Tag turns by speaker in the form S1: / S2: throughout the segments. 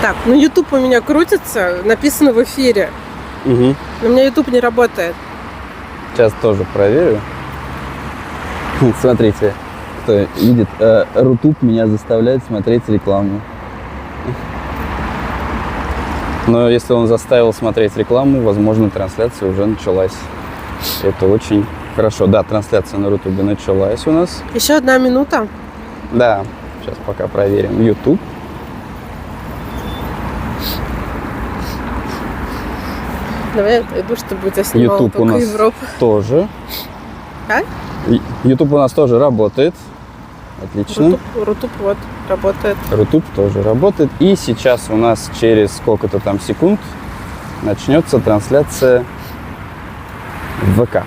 S1: Так, ну YouTube у меня крутится, написано в эфире.
S2: Угу.
S1: Но у меня YouTube не работает.
S2: Сейчас тоже проверю. Смотрите, кто видит, Рутуб меня заставляет смотреть рекламу. Но если он заставил смотреть рекламу, возможно, трансляция уже началась. Это очень хорошо. Да, трансляция на Рутубе началась у нас.
S1: Еще 1 минута.
S2: Да, сейчас пока проверим. YouTube.
S1: Давай я отойду, чтобы у тебя снимал
S2: YouTube
S1: только
S2: у нас
S1: Европа.
S2: тоже.
S1: Как?
S2: YouTube у нас тоже работает. Отлично.
S1: Рутуб вот работает.
S2: Рутуб тоже работает. И сейчас у нас через сколько-то там секунд начнется трансляция в ВК.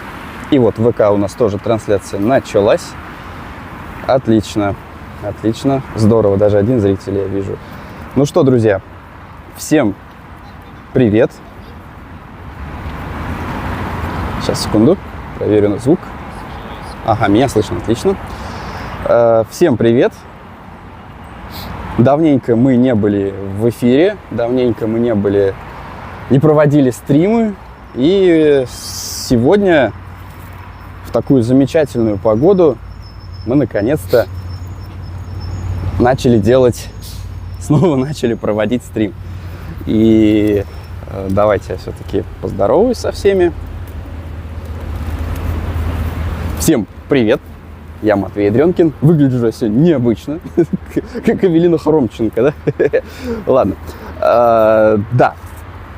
S2: И вот в ВК у нас тоже трансляция началась. Отлично. Отлично. Здорово. Даже 1 зритель я вижу. Ну что, друзья, всем привет. Сейчас, секунду. Проверю на звук. Ага, меня слышно. Отлично. Всем привет. Давненько мы не были в эфире. Давненько мы не проводили стримы. И сегодня в такую замечательную погоду мы наконец-то снова начали проводить стрим. И давайте я все-таки поздороваюсь со всеми. Всем привет! Я Матвей Дрёнкин. Выгляжу я сегодня необычно, как Эвелина Хромченко, да? Ладно. Да,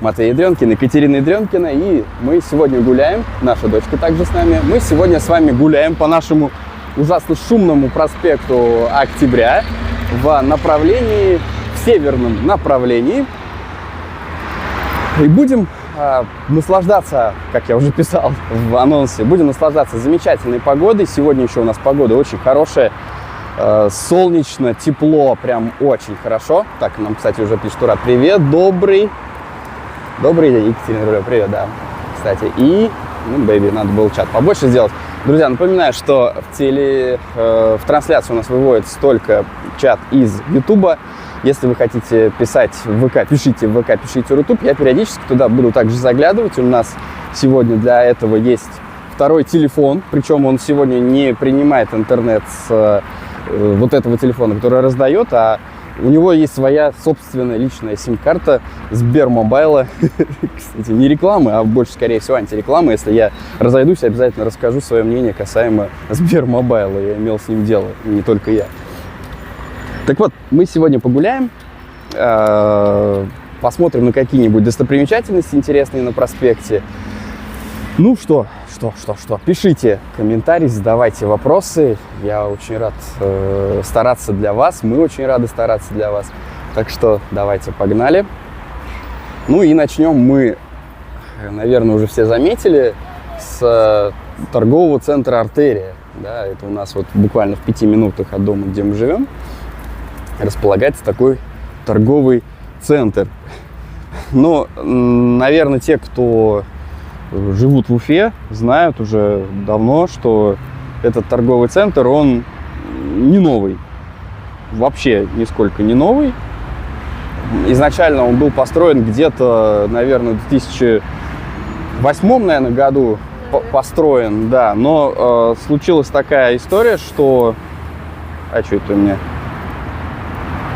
S2: Матвей Дрёнкин, Екатерина Дрёнкина, и мы сегодня гуляем, наша дочка также с нами. Мы сегодня с вами гуляем по нашему ужасно шумному проспекту Октября в северном направлении. И будем наслаждаться, как я уже писал в анонсе, будем наслаждаться замечательной погодой. Сегодня еще у нас погода очень хорошая, солнечно, тепло, прям очень хорошо. Так, нам, кстати, уже пишет: ура, привет, добрый день, Екатерина, привет, да, кстати. И, бэйби, надо было чат побольше сделать. Друзья, напоминаю, что в трансляцию у нас выводится только чат из Ютуба. Если вы хотите писать в ВК, пишите в ВК, пишите Рутуб. Я периодически туда буду также заглядывать. У нас сегодня для этого есть 2-й телефон. Причем он сегодня не принимает интернет с вот этого телефона, который раздает, а у него есть своя собственная личная сим-карта Сбермобайла. Кстати, не рекламы, а больше, скорее всего, антиреклама. Если я разойдусь, обязательно расскажу свое мнение касаемо Сбермобайла. Я имел с ним дело, не только я. Так вот, мы сегодня погуляем, посмотрим на какие-нибудь достопримечательности интересные на проспекте. Ну что, пишите комментарии, задавайте вопросы. Я очень рад стараться для вас, мы очень рады стараться для вас. Так что давайте, погнали. Ну и начнем мы, наверное, уже все заметили, с торгового центра «Артерия». Да, это у нас вот буквально в 5 минутах от дома, где мы живем, располагается такой торговый центр. Но, наверное, те, кто живут в Уфе, знают уже давно, что этот торговый центр, он не новый. Вообще нисколько не новый. Изначально он был построен где-то, наверное, в 2008, наверное, году построен, да. Но случилась такая история, что... А что это у меня?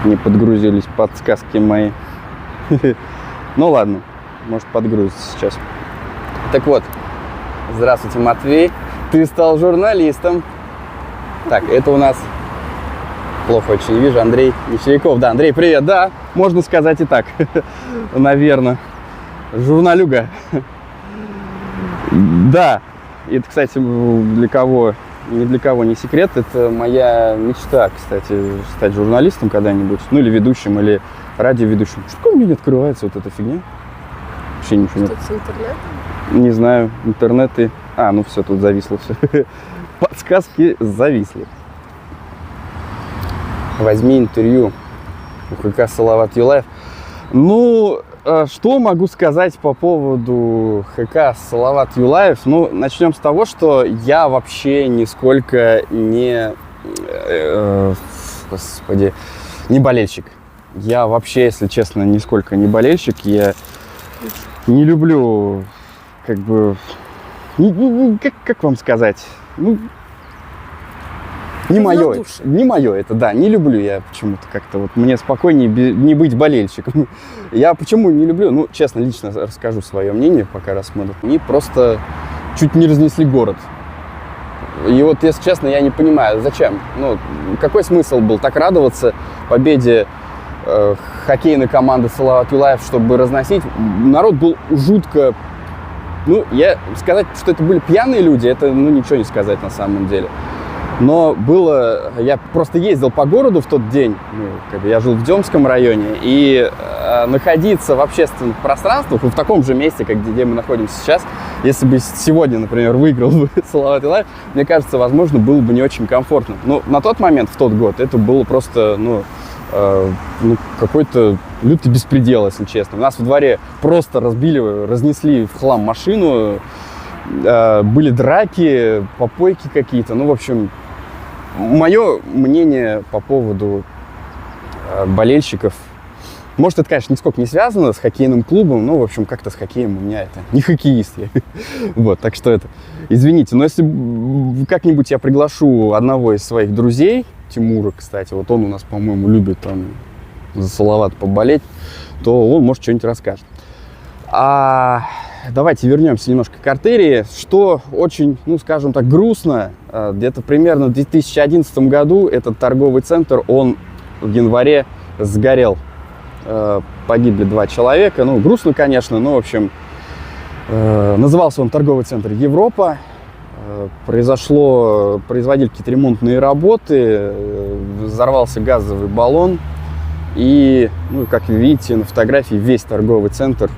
S2: Не подгрузились подсказки мои. Ну ладно, может подгрузится сейчас. Так вот, здравствуйте, Матвей. Ты стал журналистом. Так, это у нас... Плохо очень вижу, Андрей Мещеряков. Да, Андрей, привет. Да, можно сказать и так, наверное. Журналюга. Да, это, кстати, ни для кого не секрет, это моя мечта, кстати, стать журналистом когда-нибудь, ну или ведущим, или радиоведущим. Что у меня не открывается вот эта фигня? Вообще ничего нет.
S1: Что-то с интернетом?
S2: Не знаю, интернеты... ну все, тут зависло все. Подсказки зависли. Возьми интервью у ХК Салават Юлаев. Ну, что могу сказать по поводу ХК Салават Юлаев? Ну, начнем с того, что я вообще нисколько не господи, не болельщик. Я вообще, если честно, нисколько не болельщик. Я не люблю, как бы, как вам сказать, ну, не мое, не мое это, да, не люблю я почему-то как-то, вот мне спокойнее не быть болельщиком. Я почему не люблю, ну, честно, лично расскажу свое мнение, пока рассмотрим. Они просто чуть не разнесли город. И вот, если честно, я не понимаю, зачем, ну, какой смысл был так радоваться победе хоккейной команды Салават Юлаев, чтобы разносить. Народ был жутко, ну, сказать, что это были пьяные люди, это, ну, ничего не сказать на самом деле. Но было, я просто ездил по городу в тот день, ну, как бы я жил в Демском районе, и находиться в общественных пространствах, в таком же месте, как где мы находимся сейчас, если бы сегодня, например, выиграл бы Салават Юлаев, мне кажется, возможно, было бы не очень комфортно. Но на тот момент, в тот год, это было просто, ну, какой-то лютый беспредел, если честно. У нас во дворе просто разнесли в хлам машину, были драки, попойки какие-то. Ну, в общем, мое мнение по поводу болельщиков, может, это, конечно, нисколько не связано с хоккейным клубом, но, в общем, как-то с хоккеем у меня это не хоккеист я. Вот, так что это, извините, но если как-нибудь я приглашу одного из своих друзей, Тимура, кстати, вот он у нас, по-моему, любит там за Салават поболеть, то он, может, что-нибудь расскажет. А давайте вернемся немножко к артерии, что очень, ну, скажем так, грустно. Где-то примерно в 2011 году этот торговый центр, он в январе сгорел. Погибли 2 человека. Ну, грустно, конечно, но, в общем, назывался он торговый центр «Европа». Производили какие-то ремонтные работы, взорвался газовый баллон. И, ну, как вы видите на фотографии, весь торговый центр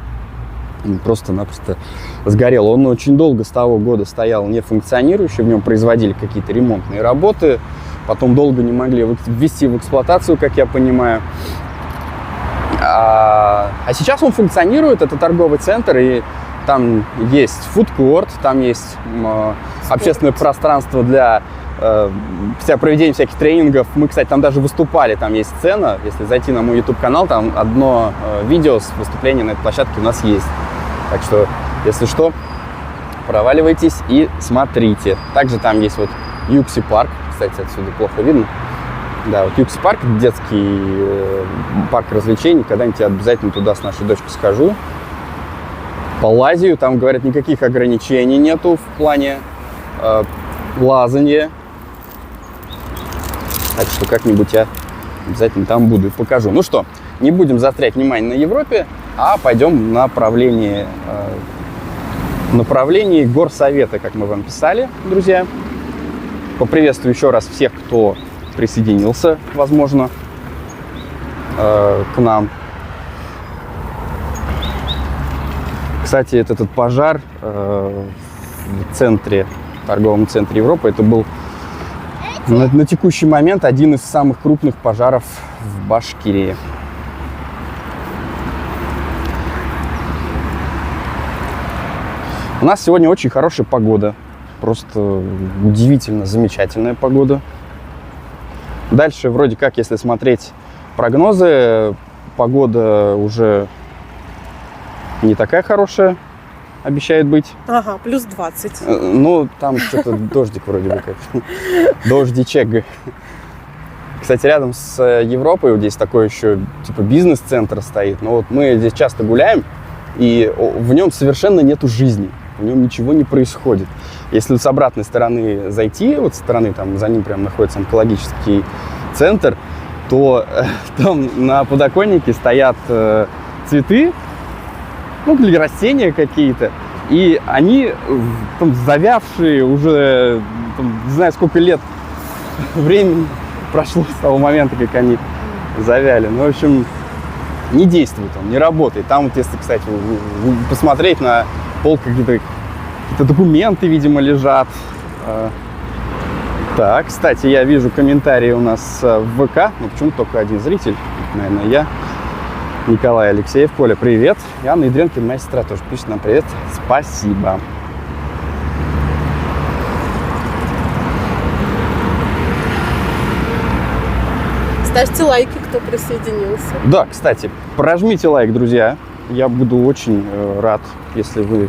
S2: просто-напросто сгорел. Он очень долго с того года стоял нефункционирующий, в нем производили какие-то ремонтные работы, потом долго не могли ввести в эксплуатацию, как я понимаю. А сейчас он функционирует, это торговый центр, и там есть фудкорт, там есть общественное пространство для проведения всяких тренингов. Мы, кстати, там даже выступали, там есть сцена. Если зайти на мой YouTube-канал, там одно видео с выступления на этой площадке у нас есть. Так что, если что, проваливайтесь и смотрите. Также там есть вот Юкси парк, кстати, отсюда плохо видно. Да, вот Юкси парк, детский парк развлечений. Когда-нибудь я обязательно туда с нашей дочкой схожу. Полазию, там, говорят, никаких ограничений нету в плане лазания. Так что как-нибудь я обязательно там буду и покажу. Ну что, не будем заострять внимание на Европе, а пойдем в направлении горсовета, как мы вам писали, друзья. Поприветствую еще раз всех, кто присоединился, возможно, к нам. Кстати, этот пожар в торговом центре Европы, это был на текущий момент один из самых крупных пожаров в Башкирии. У нас сегодня очень хорошая погода, просто удивительно замечательная погода. Дальше, вроде как, если смотреть прогнозы, погода уже не такая хорошая, обещает быть.
S1: Ага, плюс 20.
S2: Ну, там что-то дождик вроде бы как. Дождичек. Кстати, рядом с Европой вот здесь такой еще типа бизнес-центр стоит. Но вот мы здесь часто гуляем, и в нем совершенно нету жизни. В нем ничего не происходит. Если с обратной стороны зайти, вот со стороны, там за ним прям находится онкологический центр, то там на подоконнике стоят цветы, ну, или растения какие-то, и они там завявшие уже, там, не знаю, сколько лет времени прошло с того момента, как они завяли. Ну, в общем, не действует он, не работает. Там вот, если, кстати, посмотреть на полках, какие-то документы, видимо, лежат. Так, кстати, я вижу комментарии у нас в ВК, ну, почему-то только один зритель, наверное, я. Николай Алексеев, Коля, привет. И Анна Ядренкина, моя сестра, тоже пишет нам привет. Спасибо.
S1: Ставьте лайки, кто присоединился.
S2: Да, кстати, прожмите лайк, друзья. Я буду очень рад, если вы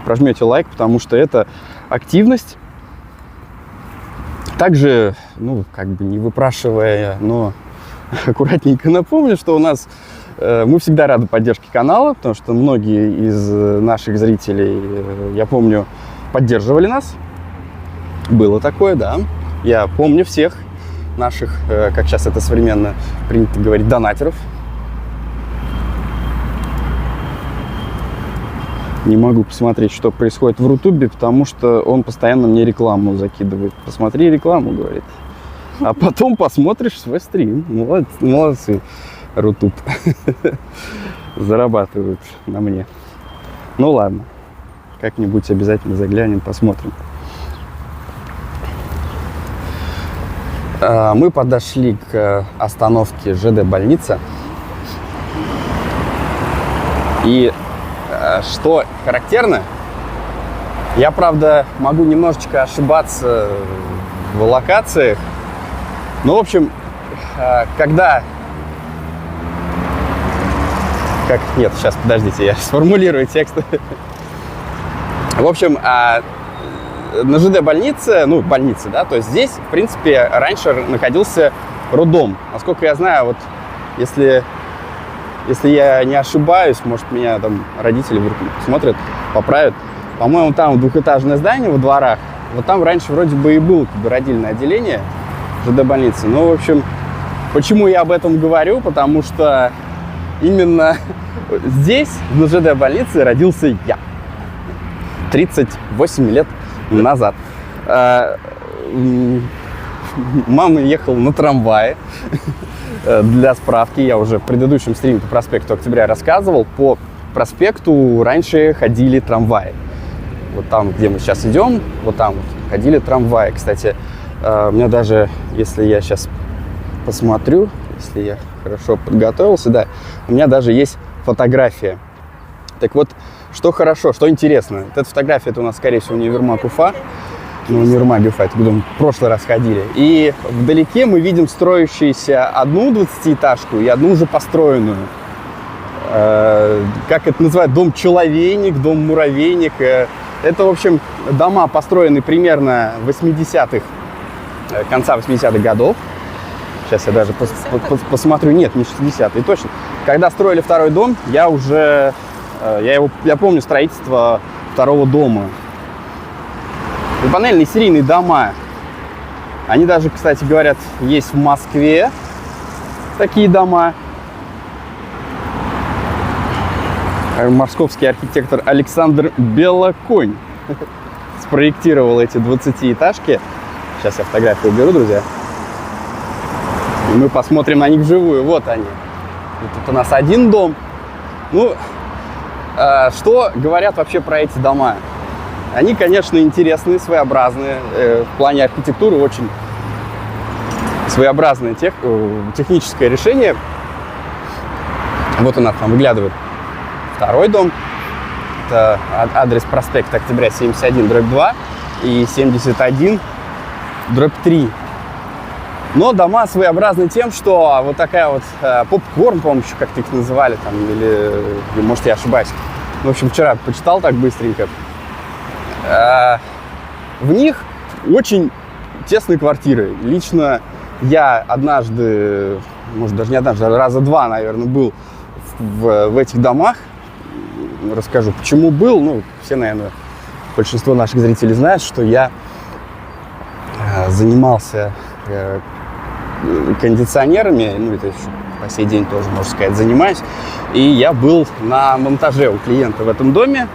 S2: прожмете лайк, потому что это активность. Также, ну, как бы не выпрашивая, но аккуратненько напомню, что у нас мы всегда рады поддержке канала, потому что многие из наших зрителей, я помню, поддерживали нас. Было такое, да. Я помню всех наших, как сейчас это современно принято говорить, донатеров. Не могу посмотреть, что происходит в Рутубе, потому что он постоянно мне рекламу закидывает. Посмотри рекламу, говорит. А потом посмотришь свой стрим. Молодцы, Рутуб. Зарабатывают на мне. Ну ладно. Как-нибудь обязательно заглянем, посмотрим. Мы подошли к остановке ЖД больница. И что характерно, я, правда, могу немножечко ошибаться в локациях. Но, в общем, когда... Нет, сейчас, подождите, я сформулирую текст. В общем, на ЖД больнице, ну, больнице, да, то есть здесь, в принципе, раньше находился роддом. Насколько я знаю, вот если я не ошибаюсь, может, меня там родители вдруг смотрят, поправят. По-моему, там двухэтажное здание во дворах. Вот там раньше вроде бы и было как бы родильное отделение ЖД больницы. Ну, в общем, почему я об этом говорю? Потому что именно здесь, на ЖД больнице, родился я. 38 лет назад. Мама ехала на трамвае. Для справки, я уже в предыдущем стриме по проспекту Октября рассказывал, по проспекту раньше ходили трамваи. Вот там, где мы сейчас идем, вот там вот ходили трамваи. Кстати, у меня даже, если я сейчас посмотрю, если я хорошо подготовился, да, у меня даже есть фотография. Так вот, что хорошо, что интересно. Вот эта фотография, это у нас, скорее всего, универмаг Уфа. Ну, универмаг Уфа, это куда мы в прошлый раз ходили. И вдалеке мы видим строящуюся одну 20-этажку и одну уже построенную. Как это называют? Дом-человейник, дом-муравейник. Это, в общем, дома, построенные примерно в 80-х, конца 80-х годов. Сейчас я даже посмотрю. Нет, не 60-е, точно. Когда строили второй дом, я помню строительство второго дома. Панельные серийные дома. Они даже, кстати, говорят, есть в Москве такие дома. Московский архитектор Александр Белоконь спроектировал эти 20-этажки. Сейчас я фотографию уберу, друзья. И мы посмотрим на них вживую. Вот они. И тут у нас один дом. Ну, что говорят вообще про эти дома? Они, конечно, интересные, своеобразные. В плане архитектуры очень своеобразное техническое решение. Вот у нас там выглядывает второй дом. Это адрес проспект Октября 71/2 и 71/3. Но дома своеобразны тем, что вот такая вот попкорн, по-моему, еще как-то их называли там, или может, я ошибаюсь. В общем, вчера почитал так быстренько. В них очень тесные квартиры. Лично я однажды, может даже не однажды, а раза два, наверное, был в этих домах. Расскажу, почему был. Ну, все, наверное, большинство наших зрителей знают, что я занимался кондиционерами, ну, это еще по сей день тоже, можно сказать, занимаюсь. И я был на монтаже у клиента в этом доме.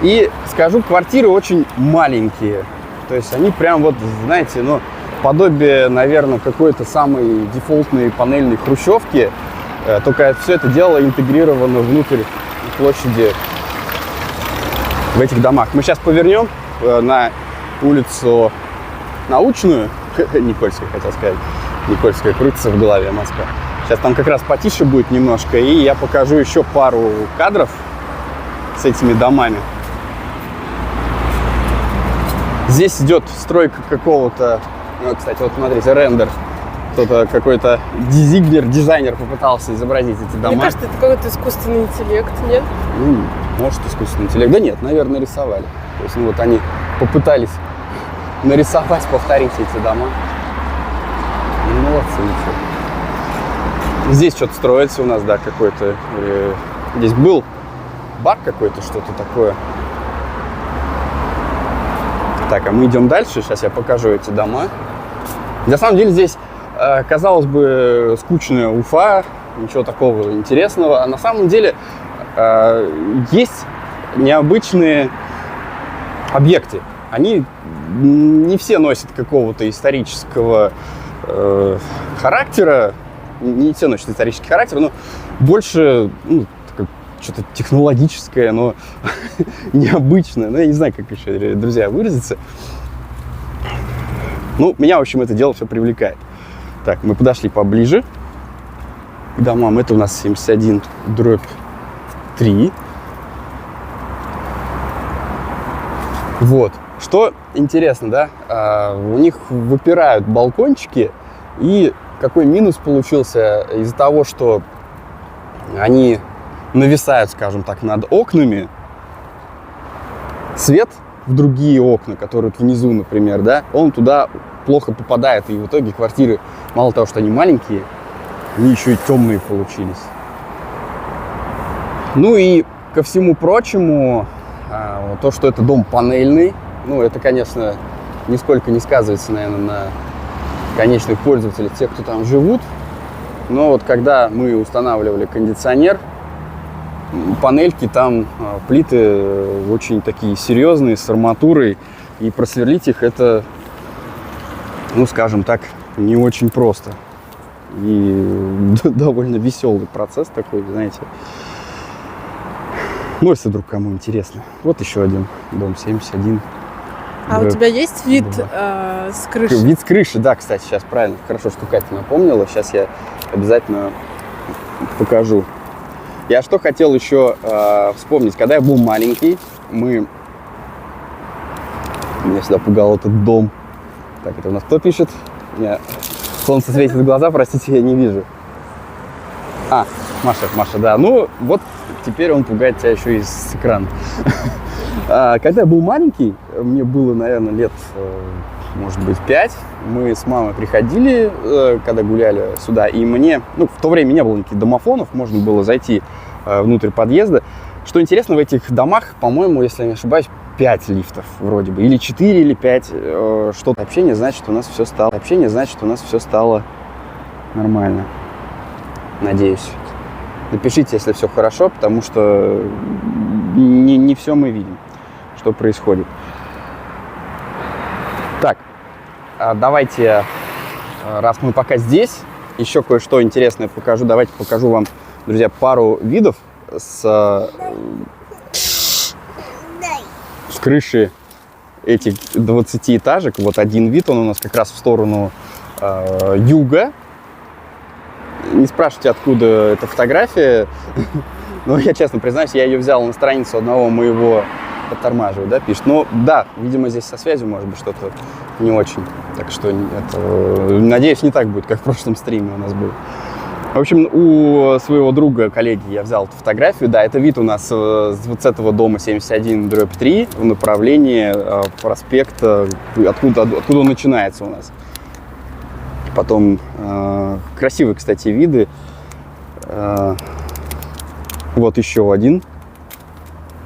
S2: И скажу, квартиры очень маленькие. То есть они прям вот, знаете, ну, подобие, наверное, какой-то самой дефолтной панельной хрущевки. Только все это дело интегрировано внутрь площади в этих домах. Мы сейчас повернем на улицу Научную, Никольская, хотел сказать. Никольская крутится в голове, Москва. Сейчас там как раз потише будет немножко, и я покажу еще пару кадров с этими домами. Здесь идет стройка какого-то, ну, кстати, вот смотрите, рендер Кто-то, какой-то дизайнер попытался изобразить эти дома.
S1: Мне кажется, это какой-то искусственный интеллект, нет?
S2: Ну, может, искусственный интеллект. Да нет, наверное, рисовали. То есть, ну вот они попытались нарисовать, повторить эти дома. Ну, молодцы, ничего. Здесь что-то строится у нас, да, какой-то. Здесь был бар какой-то, что-то такое. Так, а мы идем дальше. Сейчас я покажу эти дома. На самом деле здесь, казалось бы, скучная Уфа, ничего такого интересного. А на самом деле есть необычные объекты. Они не все носят какого-то исторического характера. Не все носят исторический характер, но больше что-то технологическое, но необычное. Ну, я не знаю, как еще, друзья, выразиться. Ну, меня, в общем, это дело все привлекает. Так, мы подошли поближе к домам. Это у нас 71/3. Вот. Что интересно, да? У них выпирают балкончики. И какой минус получился из-за того, что они нависают, скажем так, над окнами. Свет в другие окна, которые вот внизу, например, да, он туда плохо попадает. И в итоге квартиры, мало того, что они маленькие, они еще и темные получились. Ну и ко всему прочему, то, что это дом панельный, ну, это, конечно, нисколько не сказывается, наверное, на конечных пользователей, тех, кто там живут. Но вот когда мы устанавливали кондиционер, панельки там, плиты очень такие серьезные, с арматурой, и просверлить их это, ну, скажем так, не очень просто. И довольно веселый процесс такой, знаете. Ну, если вдруг кому интересно. Вот еще один дом 71.
S1: А у тебя есть вид с крыши?
S2: Вид с крыши, да, кстати, сейчас правильно. Хорошо, что Катя напомнила. Сейчас я обязательно покажу. Я что хотел еще вспомнить. Когда я был маленький, меня всегда пугал этот дом. Так, это у нас кто пишет? Солнце светит в глаза, простите, я не вижу. Маша, да. Ну, вот теперь он пугает тебя еще и с экрана. Когда я был маленький, мне было, наверное, лет, может быть, 5, мы с мамой приходили, когда гуляли сюда, и мне, ну, в то время не было никаких домофонов, можно было зайти внутрь подъезда. Что интересно, в этих домах, по-моему, если я не ошибаюсь, 5 лифтов вроде бы, или 4, или 5, что-то. Общение значит, у нас все стало нормально. Надеюсь. Напишите, если все хорошо, потому что не все мы видим, что происходит. Так, давайте, раз мы пока здесь, еще кое-что интересное покажу. Давайте покажу вам, друзья, пару видов с крыши этих 20-этажек. Вот один вид, он у нас как раз в сторону юга. Не спрашивайте, откуда эта фотография. Но я честно признаюсь, я ее взял на страницу одного моего подтормаживаю, да, пишет. Но да, видимо, здесь со связью может быть что-то не очень. Так что это, надеюсь, не так будет, как в прошлом стриме у нас был. В общем, у своего друга, коллеги, я взял эту фотографию. Да, это вид у нас с этого дома 71/3 в направлении проспекта, откуда он начинается у нас. Потом красивые, кстати, виды. Вот еще один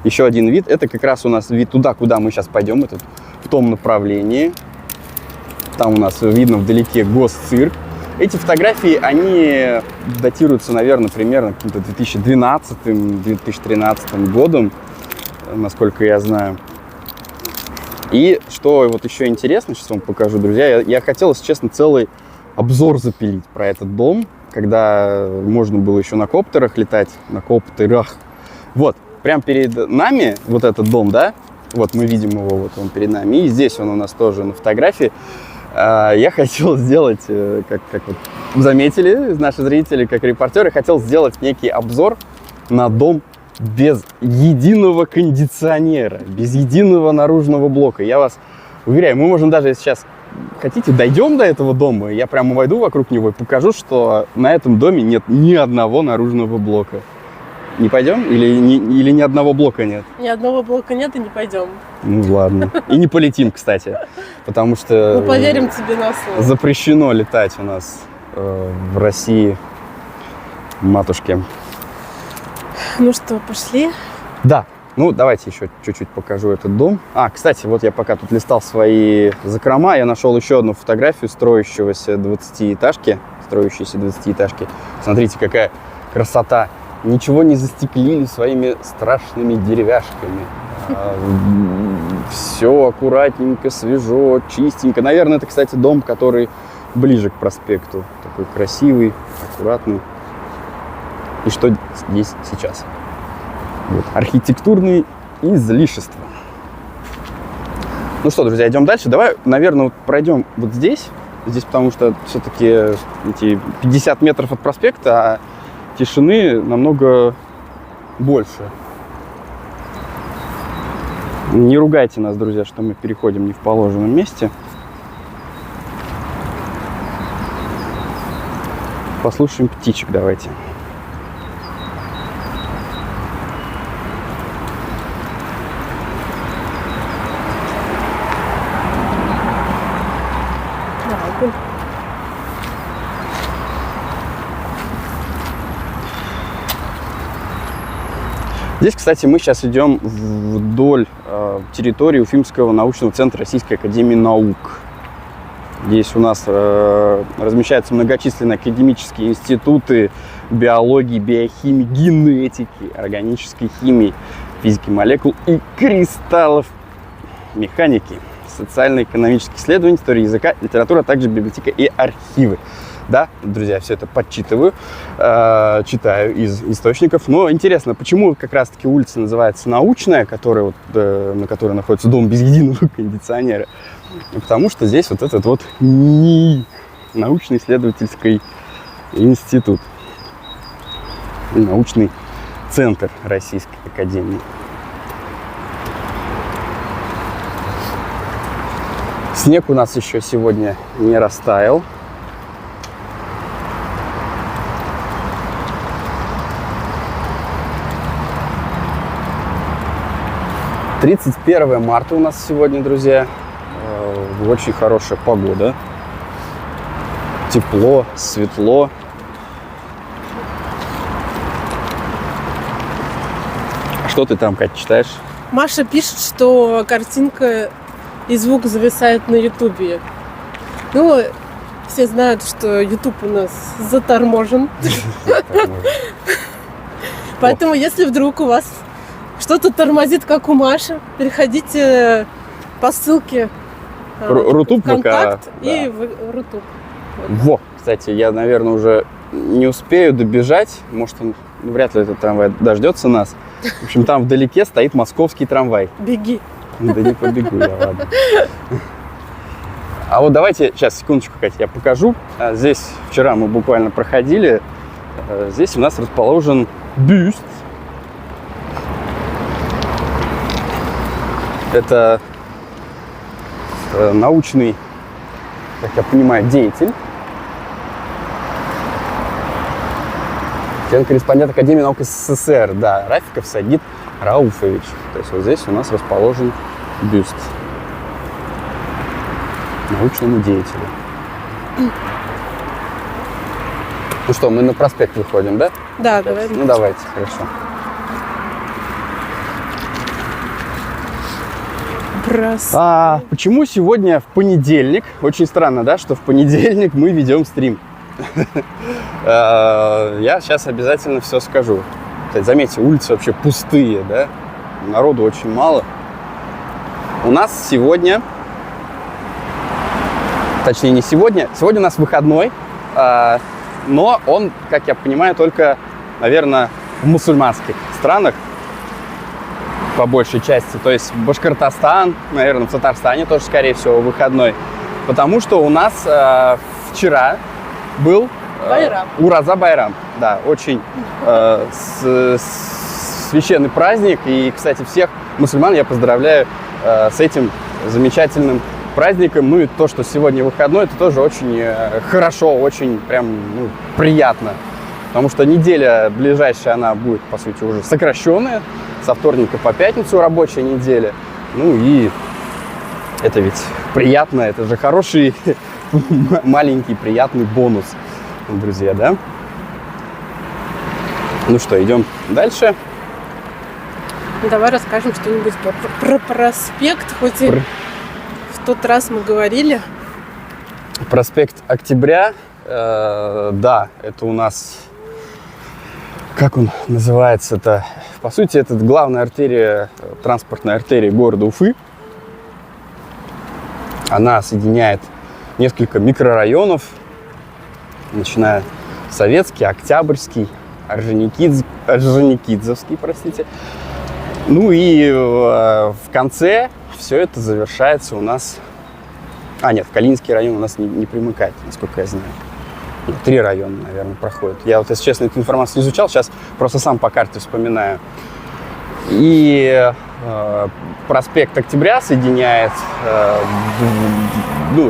S2: вид. Это как раз у нас вид туда, куда мы сейчас пойдем. Это в том направлении. Там у нас видно вдалеке госцирк. Эти фотографии, они датируются, наверное, примерно каким-то 2012-2013 годом, насколько я знаю. И что вот еще интересно, сейчас вам покажу, друзья. Я хотел, если честно, целый обзор запилить про этот дом, когда можно было еще на коптерах летать, на коптерах. Вот, прямо перед нами вот этот дом, да, вот мы видим его, вот он перед нами, и здесь он у нас тоже на фотографии. Я хотел сделать, как вот заметили наши зрители, как репортеры, хотел сделать некий обзор на дом без единого кондиционера, без единого наружного блока. Я вас уверяю, мы можем даже сейчас хотите, дойдем до этого дома, я прямо войду вокруг него и покажу, что на этом доме нет ни одного наружного блока. Не пойдем? Или ни одного блока нет?
S1: Ни одного блока нет и не пойдем.
S2: Ну ладно. И не полетим, кстати. Потому что
S1: Мы поверим тебе на слово.
S2: запрещено летать у нас в России, матушке.
S1: Ну что, пошли?
S2: Да. Ну, давайте еще чуть-чуть покажу этот дом. Кстати, вот я пока тут листал свои закрома, я нашел еще одну фотографию строящейся 20-этажки. Смотрите, какая красота. Ничего не застеклили своими страшными деревяшками. Все аккуратненько, свежо, чистенько. Наверное, это, кстати, дом, который ближе к проспекту. Такой красивый, аккуратный. И что здесь сейчас? Вот. Архитектурные излишества. Ну что, друзья, идем дальше. Давай, наверное, вот пройдем вот здесь. Здесь, потому что все-таки эти 50 метров от проспекта, а тишины намного больше. Не ругайте нас, друзья, что мы переходим не в положенном месте. Послушаем птичек давайте. Здесь, кстати, мы сейчас идем вдоль территории Уфимского научного центра Российской академии наук. Здесь у нас размещаются многочисленные академические институты биологии, биохимии, генетики, органической химии, физики молекул и кристаллов, механики, социально-экономических исследований, истории языка, литература, а также библиотека и архивы. Да, друзья, все это подчитываю, читаю из источников. Но интересно, почему как раз-таки улица называется Научная, которая на которой находится дом без единого кондиционера? Потому что здесь вот этот вот научно-исследовательский институт, научный центр Российской академии. Снег у нас еще сегодня не растаял. Тридцать 1 марта у нас сегодня, друзья. Очень хорошая погода. Тепло, светло. А что ты там, Кать, читаешь?
S1: Маша пишет, что картинка и звук зависает на Ютубе. Ну, все знают, что Ютуб у нас заторможен. Поэтому, если вдруг у вас что-то тормозит, как у Маши, переходите по ссылке
S2: Рутуб,
S1: ВКонтакт
S2: да.
S1: и в Рутуб.
S2: Во, кстати, я, наверное, уже не успею добежать. Может, он вряд ли этот трамвай дождется нас. В общем, там вдалеке стоит московский трамвай.
S1: Беги.
S2: Да не побегу я, ладно. А вот давайте, сейчас, секундочку, Катя, я покажу. Здесь вчера мы буквально проходили. Здесь у нас расположен бюст. Это научный, как я понимаю, деятель. Член-корреспондент Академии наук СССР, да, Рафиков Сагит Рауфович. То есть вот здесь у нас расположен бюст научному деятелю. Ну что, мы на проспект выходим, да?
S1: Да, давай.
S2: Ну давайте, хорошо. Почему сегодня в понедельник? Очень странно, да, что в понедельник мы ведем стрим. Я сейчас обязательно все скажу. Кстати, заметьте, улицы вообще пустые, да? Народу очень мало. У нас сегодня, точнее не сегодня, сегодня у нас выходной, но он, как я понимаю, только, наверное, в мусульманских странах по большей части. То есть Башкортостан, наверное, в Татарстане тоже, скорее всего, выходной. Потому что у нас вчера был Ураза Байрам. Да, очень священный праздник. И, кстати, всех мусульман я поздравляю с этим замечательным праздником. Ну и то, что сегодня выходной, это тоже очень хорошо, очень прям приятно. Потому что неделя ближайшая, она будет, по сути, уже сокращенная. Со вторника по пятницу рабочая неделя. Ну и это ведь приятно, это же хороший маленький приятный бонус, друзья, да? Ну что, идем дальше.
S1: Давай расскажем что-нибудь про проспект, хоть и в тот раз мы говорили.
S2: Проспект Октября, да, это у нас, как он называется-то? По сути, это главная артерия, транспортная артерия города Уфы. Она соединяет несколько микрорайонов, начиная Советский, Октябрьский, Орджоникидзевский, простите. Ну и в конце все это завершается у нас... нет, Калининский район у нас не примыкает, насколько я знаю. 3 района, наверное, проходят. Я вот, если честно, эту информацию не изучал, сейчас просто сам по карте вспоминаю. И проспект Октября соединяет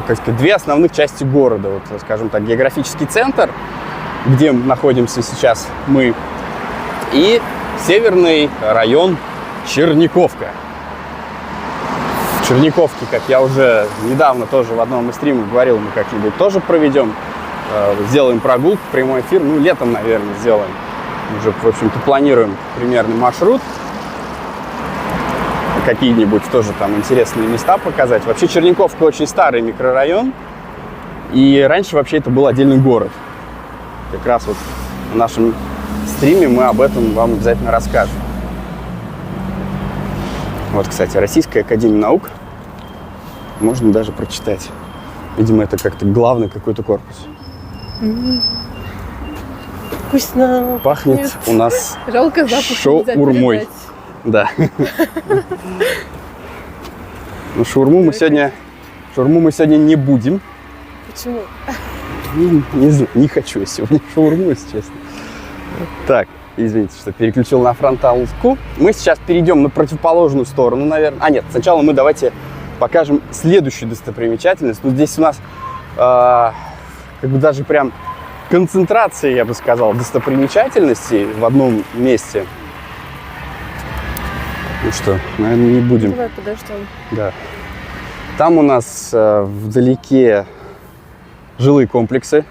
S2: как сказать, 2 основных части города. Вот, скажем так, географический центр, где находимся сейчас мы, и северный район Черниковка. В Черниковке, как я уже недавно тоже в одном из стримов говорил, мы как-нибудь тоже проведем, сделаем прогулку, прямой эфир, летом, наверное, сделаем. Уже, в общем-то, планируем примерный маршрут. Какие-нибудь тоже там интересные места показать. Вообще Черниковка очень старый микрорайон. И раньше вообще это был отдельный город. Как раз вот в нашем стриме мы об этом вам обязательно расскажем. Вот, кстати, Российская академия наук. Можно даже прочитать. Видимо, это как-то главный какой-то корпус.
S1: Вкусно.
S2: Пахнет у нас
S1: жалко запах
S2: шаурмой. Да. Ну, шаурму мы сегодня не будем.
S1: Почему?
S2: Не знаю, не хочу я сегодня шаурму, если честно. Так, извините, что переключил на фронталку. Мы сейчас перейдем на противоположную сторону, наверное. Нет, сначала мы давайте покажем следующую достопримечательность. Здесь у нас даже прям концентрация, я бы сказал, достопримечательностей в одном месте. Ну что, наверное, не будем.
S1: Давай подождем.
S2: Да. Там у нас вдалеке жилые комплексы.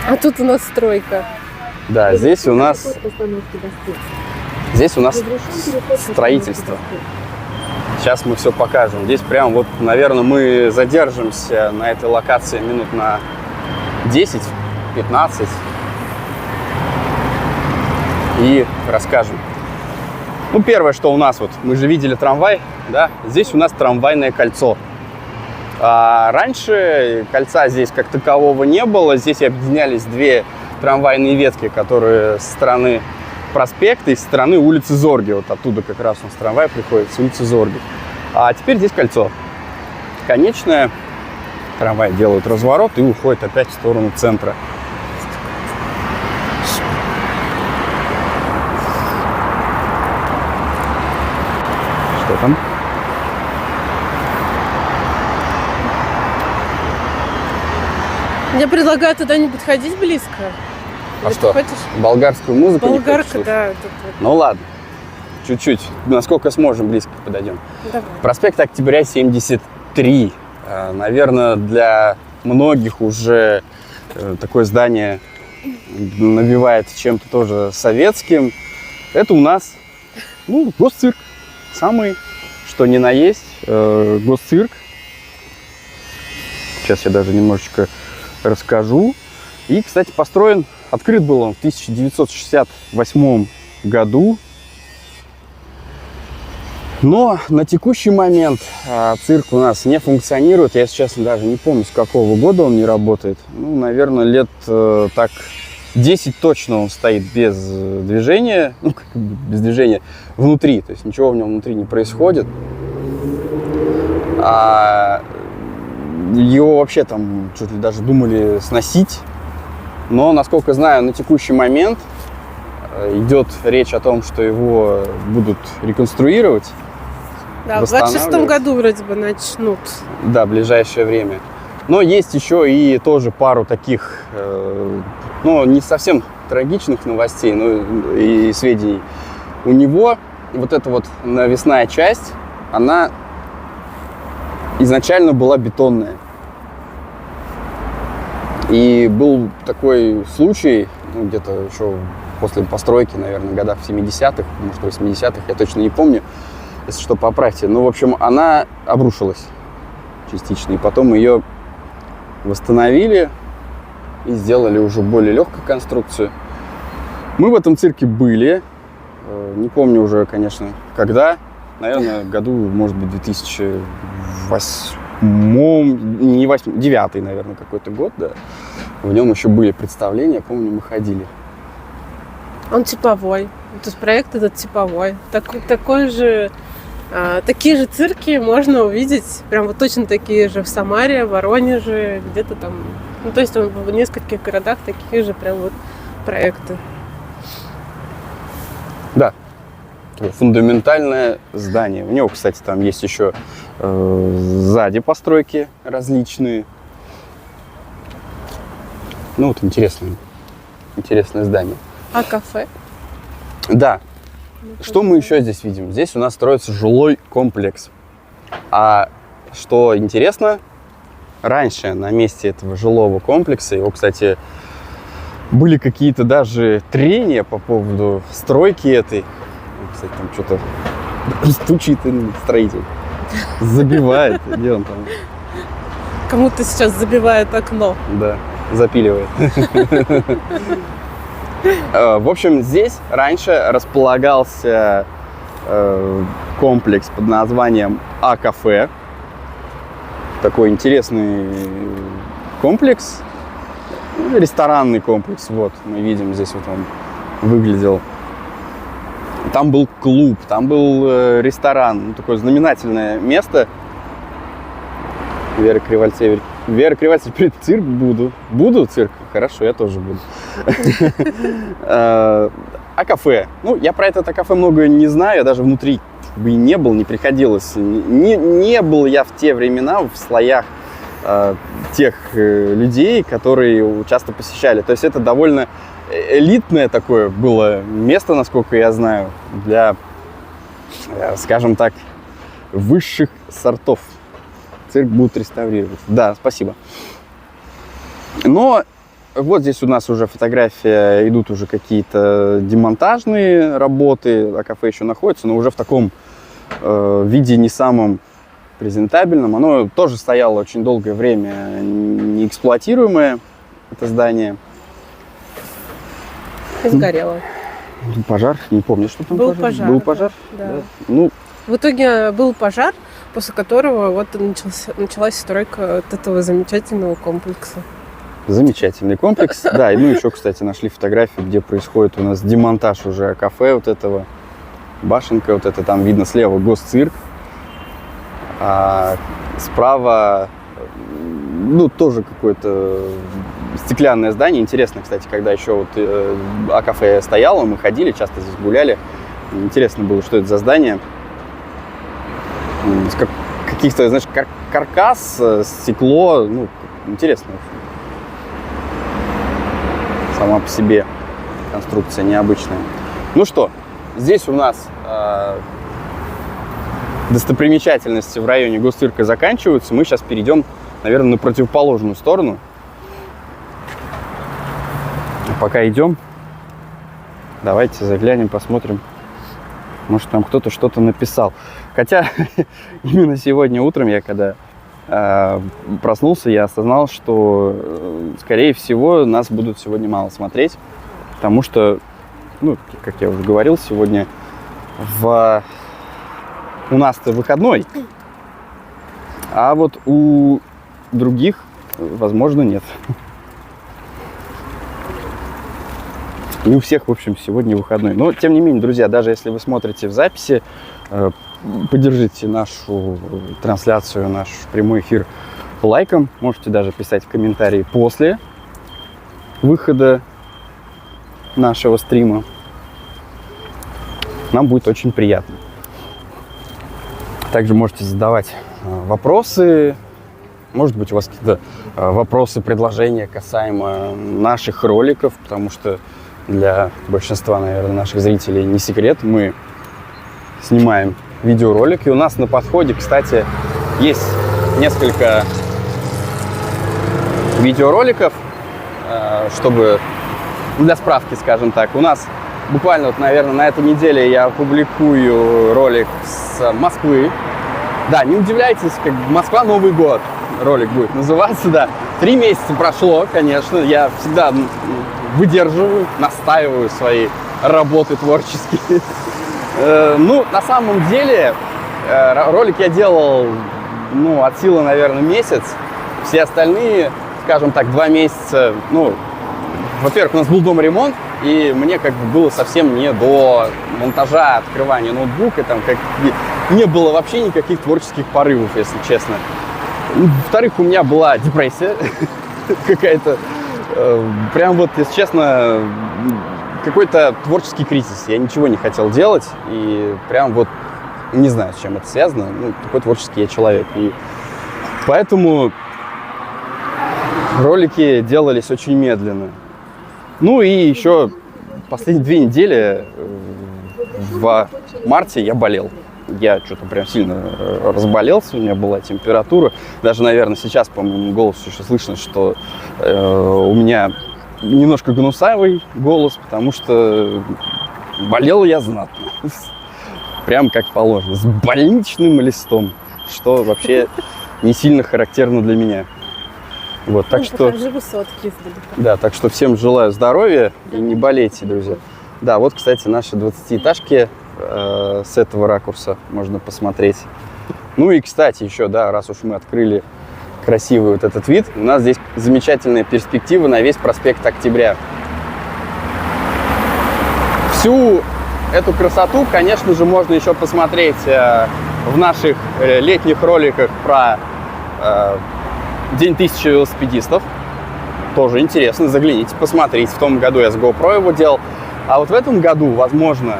S1: А тут у нас стройка.
S2: Да, здесь у нас строительство. Сейчас мы все покажем. Здесь прям вот, наверное, мы задержимся на этой локации минут на 10-15 и расскажем. Ну, первое, что у нас вот, мы же видели трамвай, да, здесь у нас трамвайное кольцо. А раньше кольца здесь как такового не было, здесь объединялись 2 трамвайные ветки, которые со стороны проспекта и со стороны улицы Зорги. Вот оттуда как раз у нас трамвай приходит, с улицы Зорги. А теперь здесь кольцо. Конечное. Трамвай делает разворот и уходит опять в сторону центра. Что там?
S1: Я предлагаю туда не подходить близко.
S2: А
S1: Или
S2: что?
S1: ты хочешь?
S2: Болгарскую музыку не хочешь
S1: Болгарка,
S2: слушать?
S1: да.
S2: Ну ладно, чуть-чуть, насколько сможем, близко подойдем.
S1: Давай.
S2: Проспект Октября, 73. Наверное, для многих уже такое здание навевает чем-то тоже советским. Это у нас, госцирк. Самый, что ни на есть, госцирк. Сейчас я даже немножечко расскажу. И, кстати, открыт был он в 1968 году. Но на текущий момент цирк у нас не функционирует. Я, если честно, даже не помню, с какого года он не работает. Наверное, лет так 10 точно он стоит без движения. Без движения внутри. То есть ничего в нем внутри не происходит. Его вообще там чуть ли даже думали сносить. Но, насколько знаю, на текущий момент идет речь о том, что его будут реконструировать.
S1: Да, в 26 году вроде бы начнут.
S2: Да, в ближайшее время. Но есть еще и тоже пару таких, ну, не совсем трагичных новостей, но и сведений. У него вот эта вот навесная часть, она изначально была бетонная. И был такой случай, ну, где-то еще после постройки, наверное, годах в 70-х, может, 80-х, я точно не помню, если что, поправьте. Ну, в общем, она обрушилась частично, и потом ее восстановили и сделали уже более легкую конструкцию. Мы в этом цирке были, не помню уже, конечно, когда, наверное, году, может быть, 2008, не 8, 9, наверное, какой-то год, да. В нем еще были представления, я помню, мы ходили.
S1: Он типовой. То есть проект этот типовой. Такой же, такие же цирки можно увидеть, прям вот точно такие же в Самаре, в Воронеже, где-то там. Ну, то есть он в нескольких городах такие же прям вот проекты.
S2: Да. Фундаментальное здание. У него, кстати, там есть еще сзади постройки различные. Ну, вот интересное здание.
S1: А кафе?
S2: Да. Что мы еще здесь видим? Здесь у нас строится жилой комплекс. А что интересно, раньше на месте этого жилого комплекса, его, кстати, были какие-то даже трения по поводу стройки этой. Кстати, там что-то стучит строитель. Забивает. Где он там?
S1: Кому-то сейчас забивает окно.
S2: Да, запиливает. В общем, здесь раньше располагался комплекс под названием А-кафе. Такой интересный комплекс. Ресторанный комплекс. Вот, мы видим, здесь вот он выглядел. Там был клуб, там был ресторан. Ну, такое знаменательное место. Вера Кривальцевич. Перед цирк буду. Буду цирк? Хорошо, я тоже буду. А кафе? Ну, я про это кафе много не знаю. Я даже внутри бы и не был, не приходилось. Не был я в те времена в слоях тех людей, которые часто посещали. То есть это довольно элитное такое было место, насколько я знаю, для, скажем так, высших сортов. Цирк будут реставрировать. Да, спасибо. Но вот здесь у нас уже фотография, идут уже какие-то демонтажные работы, а кафе еще находится, но уже в таком виде не самом презентабельном. Оно тоже стояло очень долгое время неэксплуатируемое, это здание.
S1: И сгорело.
S2: Пожар? Не помню, что там
S1: был пожар.
S2: Был пожар?
S1: Да.
S2: Да. Ну,
S1: в итоге был пожар, после которого вот началась стройка вот этого замечательного комплекса.
S2: Замечательный комплекс. Да, и ну еще, кстати, нашли фотографию, где происходит у нас демонтаж уже кафе вот этого. Башенка вот это, там видно слева Госцирк. А справа, ну, тоже какое-то стеклянное здание. Интересно, кстати, когда еще вот А-кафе стояло, мы ходили, часто здесь гуляли. Интересно было, что это за здание. Каких-то, знаешь, каркас, стекло, ну, интересно. Сама по себе конструкция необычная. Ну что, здесь у нас достопримечательности в районе Госцирка заканчиваются. Мы сейчас перейдем, наверное, на противоположную сторону. Пока идем, давайте заглянем, посмотрим. Может, там кто-то что-то написал. Хотя именно сегодня утром я когда проснулся, я осознал, что, скорее всего, нас будут сегодня мало смотреть. Потому что, ну, как я уже говорил, сегодня у нас-то выходной. А вот у других, возможно, нет. Не у всех, в общем, сегодня выходной. Но, тем не менее, друзья, даже если вы смотрите в записи, поддержите нашу трансляцию, наш прямой эфир лайком. Можете даже писать комментарии после выхода нашего стрима. Нам будет очень приятно. Также можете задавать вопросы. Может быть, у вас какие-то вопросы, предложения касаемо наших роликов, потому что для большинства, наверное, наших зрителей не секрет, мы снимаем видеоролики. У нас на подходе, кстати, есть несколько видеороликов, чтобы, для справки, скажем так, у нас буквально, вот, наверное, на этой неделе я опубликую ролик с Москвы. Да, не удивляйтесь, как Москва Новый год ролик будет называться, да. 3 месяца прошло, конечно, я всегда выдерживаю, настаиваю свои работы творческие. Ну, на самом деле, ролик я делал, ну, от силы, наверное, месяц. Все остальные, скажем так, 2 месяца, ну, во-первых, у нас был дома ремонт, и мне как бы было совсем не до монтажа, открывания ноутбука, там как не было вообще никаких творческих порывов, если честно. Во-вторых, у меня была депрессия какая-то, прям вот, если честно, какой-то творческий кризис. Я ничего не хотел делать, и прям вот не знаю, с чем это связано. Ну, такой творческий я человек, и поэтому ролики делались очень медленно. Ну и еще последние 2 недели в марте я болел. Я что-то прям сильно разболелся, у меня была температура. Даже, наверное, сейчас по моему голосу еще слышно, что у меня немножко гнусавый голос, потому что болел я знатно. Прям как положено, с больничным листом, что вообще не сильно характерно для меня. Вот, так что, да, так что всем желаю здоровья и не болейте, друзья. Да, вот, кстати, наши 20-этажки с этого ракурса можно посмотреть. Ну и, кстати, еще, да, раз уж мы открыли красивый вот этот вид, у нас здесь замечательная перспектива на весь проспект Октября. Всю эту красоту, конечно же, можно еще посмотреть в наших летних роликах про День 1000 велосипедистов. Тоже интересно, загляните, посмотрите. В том году я с GoPro его делал. А вот в этом году, возможно,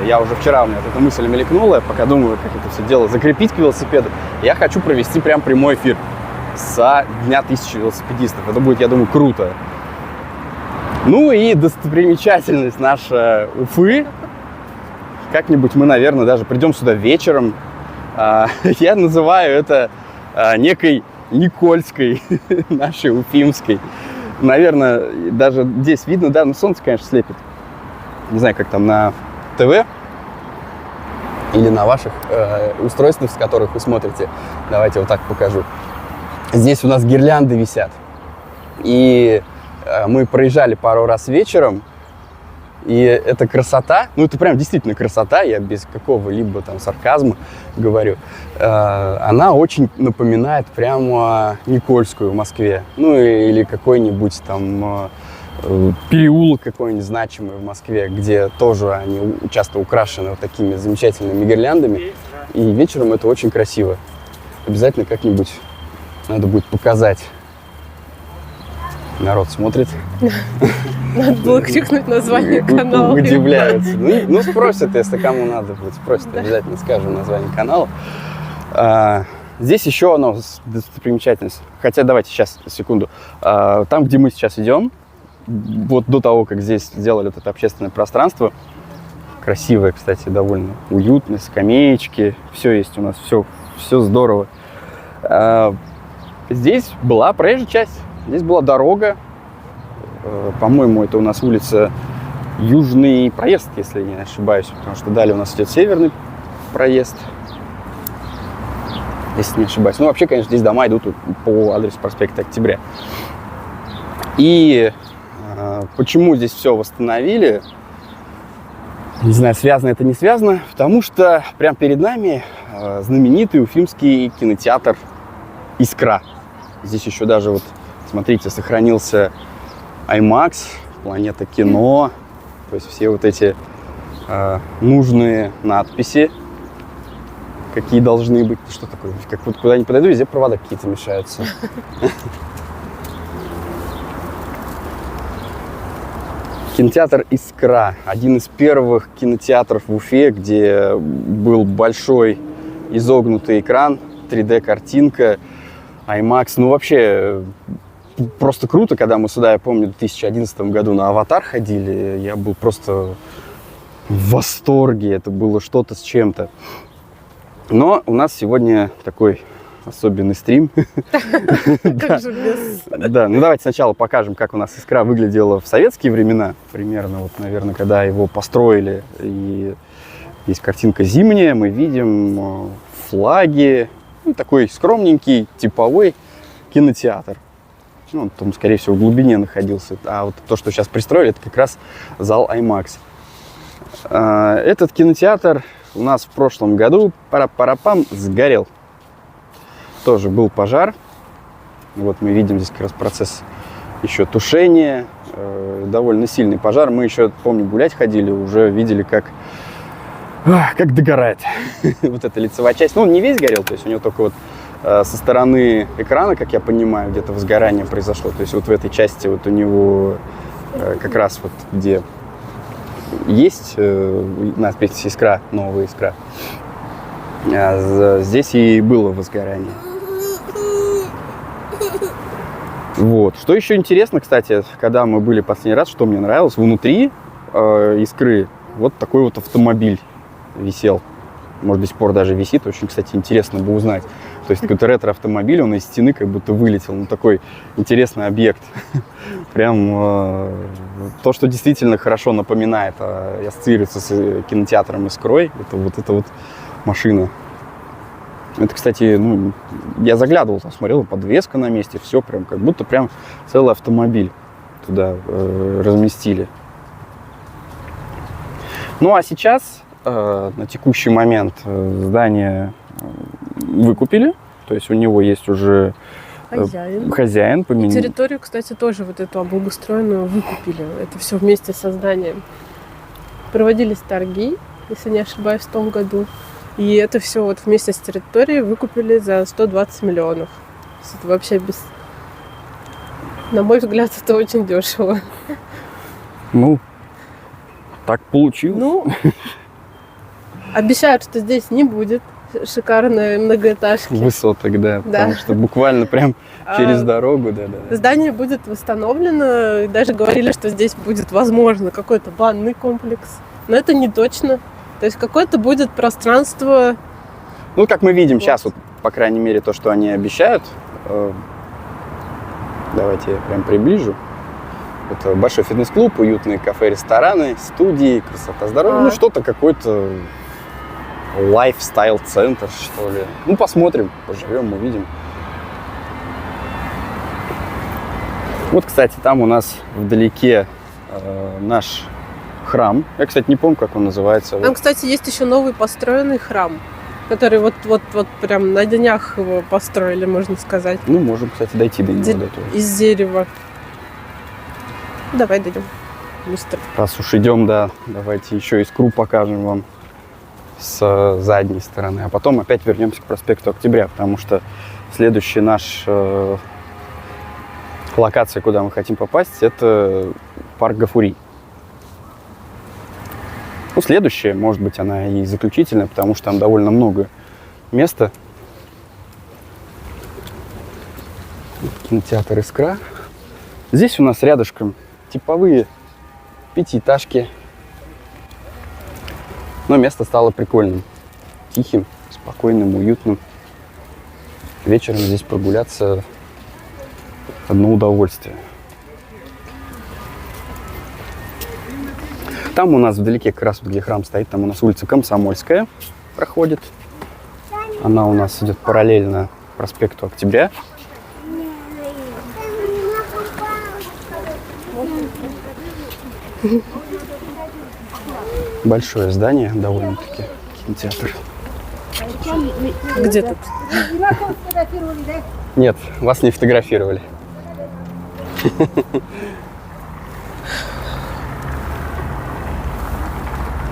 S2: я уже вчера, у меня эта мысль мелькнула, я пока думаю, как это все дело закрепить к велосипеду, я хочу провести прям прямой эфир со Дня 1000 велосипедистов. Это будет, я думаю, круто. Ну и достопримечательность наша Уфы. Как-нибудь мы, наверное, даже придем сюда вечером. Я называю это некой Никольской, нашей уфимской. Наверное, даже здесь видно, да, но солнце, конечно, слепит. Не знаю, как там на ТВ или на ваших устройствах, с которых вы смотрите. Давайте вот так покажу. Здесь у нас гирлянды висят. И мы проезжали пару раз вечером. И эта красота, ну это прям действительно красота, я без какого-либо там сарказма говорю, она очень напоминает прямо Никольскую в Москве. Ну или какой-нибудь там переулок какой-нибудь значимый в Москве, где тоже они часто украшены вот такими замечательными гирляндами. И вечером это очень красиво. Обязательно как-нибудь надо будет показать. Народ смотрит.
S1: Надо было крикнуть название канала.
S2: Удивляются. Ну, спросят, если кому надо будет. Спросят, обязательно скажу название канала. Здесь еще одна достопримечательность. Хотя давайте сейчас, секунду. Там, где мы сейчас идем, вот до того, как здесь сделали вот это общественное пространство, красивое, кстати, довольно уютное, скамеечки, все есть у нас, все здорово. Здесь была проезжая часть. Здесь была дорога, по-моему, это у нас улица Южный проезд, если я не ошибаюсь, потому что далее у нас идет Северный проезд, если не ошибаюсь. Ну, вообще, конечно, здесь дома идут по адресу проспекта Октября. И почему здесь все восстановили, не знаю, связано это, не связано, потому что прямо перед нами знаменитый уфимский кинотеатр «Искра». Здесь еще даже вот смотрите, сохранился IMAX, Планета кино, то есть все вот эти нужные надписи, какие должны быть. Что такое? Как вот куда ни подойду, везде провода какие-то мешаются. Кинотеатр «Искра». Один из первых кинотеатров в Уфе, где был большой изогнутый экран, 3D-картинка, IMAX. Ну, вообще, просто круто, когда мы сюда, я помню, в 2011 году на «Аватар» ходили, я был просто в восторге, это было что-то с чем-то. Но у нас сегодня такой особенный стрим.
S1: Как же без...
S2: Да, ну давайте сначала покажем, как у нас «Искра» выглядела в советские времена, примерно, вот, наверное, когда его построили. И есть картинка зимняя, мы видим флаги, ну, такой скромненький, типовой кинотеатр. Ну, он там, скорее всего, в глубине находился. А вот то, что сейчас пристроили, это как раз зал IMAX. Этот кинотеатр у нас в прошлом году пара-парапам сгорел. Тоже был пожар. Вот мы видим здесь как раз процесс еще тушения. Довольно сильный пожар. Мы еще, помню, гулять ходили, уже видели, как догорает вот эта лицевая часть. Ну, он не весь горел, то есть у него только вот со стороны экрана, как я понимаю, где-то возгорание произошло. То есть вот в этой части вот у него как раз вот где есть надпись «Искра», новая «Искра», здесь и было возгорание. Вот. Что еще интересно, кстати, когда мы были последний раз, что мне нравилось, внутри «Искры» вот такой вот автомобиль висел. Может, до сих пор даже висит. Очень, кстати, интересно бы узнать. То есть какой-то ретро-автомобиль, он из стены как будто вылетел. Ну, такой интересный объект. Прям то, что действительно хорошо напоминает и ассоциируется с кинотеатром «Искрой», это вот машина. Это, кстати, ну, я заглядывал, там смотрел, подвеска на месте, все прям, как будто прям целый автомобиль туда разместили. Ну, а сейчас, на текущий момент, здание выкупили, то есть у него есть уже хозяин.
S1: И территорию, кстати, тоже вот эту облагоустроенную выкупили. Это все вместе со зданием. Проводились торги, если не ошибаюсь, в том году. И это все вот вместе с территорией выкупили за 120 миллионов. Это вообще на мой взгляд, это очень дешево.
S2: Ну, так получилось.
S1: Ну, обещают, что здесь не будет шикарной многоэтажки.
S2: Высоток, да. Потому что буквально прям через дорогу, да.
S1: Здание будет восстановлено. И даже говорили, что здесь будет, возможно, какой-то банный комплекс. Но это не точно. То есть какое-то будет пространство.
S2: Ну, как мы видим сейчас, вот, по крайней мере, то, что они обещают. Давайте я прям приближу. Это большой фитнес-клуб, уютные кафе, рестораны, студии, красота, здоровье. Ну, что-то какой-то лайфстайл-центр, что ли. Ну, посмотрим, поживем, увидим. Вот, кстати, там у нас вдалеке наш храм. Я, кстати, не помню, как он называется.
S1: Там, кстати, есть еще новый построенный храм, который вот прям на днях его построили, можно сказать.
S2: Ну, можем, кстати, дойти до него.
S1: Из дерева. Давай дойдем. Быстро.
S2: Раз уж идем, да, давайте еще «Искру» покажем вам с задней стороны. А потом опять вернемся к проспекту Октября, потому что следующая наша локация, куда мы хотим попасть, это парк Гафури. Ну, следующая, может быть, она и заключительная, потому что там довольно много места. Кинотеатр «Искра». Здесь у нас рядышком типовые пятиэтажки. Но место стало прикольным. Тихим, спокойным, уютным. Вечером здесь прогуляться одно удовольствие. Там у нас вдалеке, как раз вот где храм стоит, там у нас улица Комсомольская проходит. Она у нас идет параллельно проспекту Октября. Большое здание, довольно-таки, кинотеатр.
S1: Где тут?
S2: Нет, вас не фотографировали.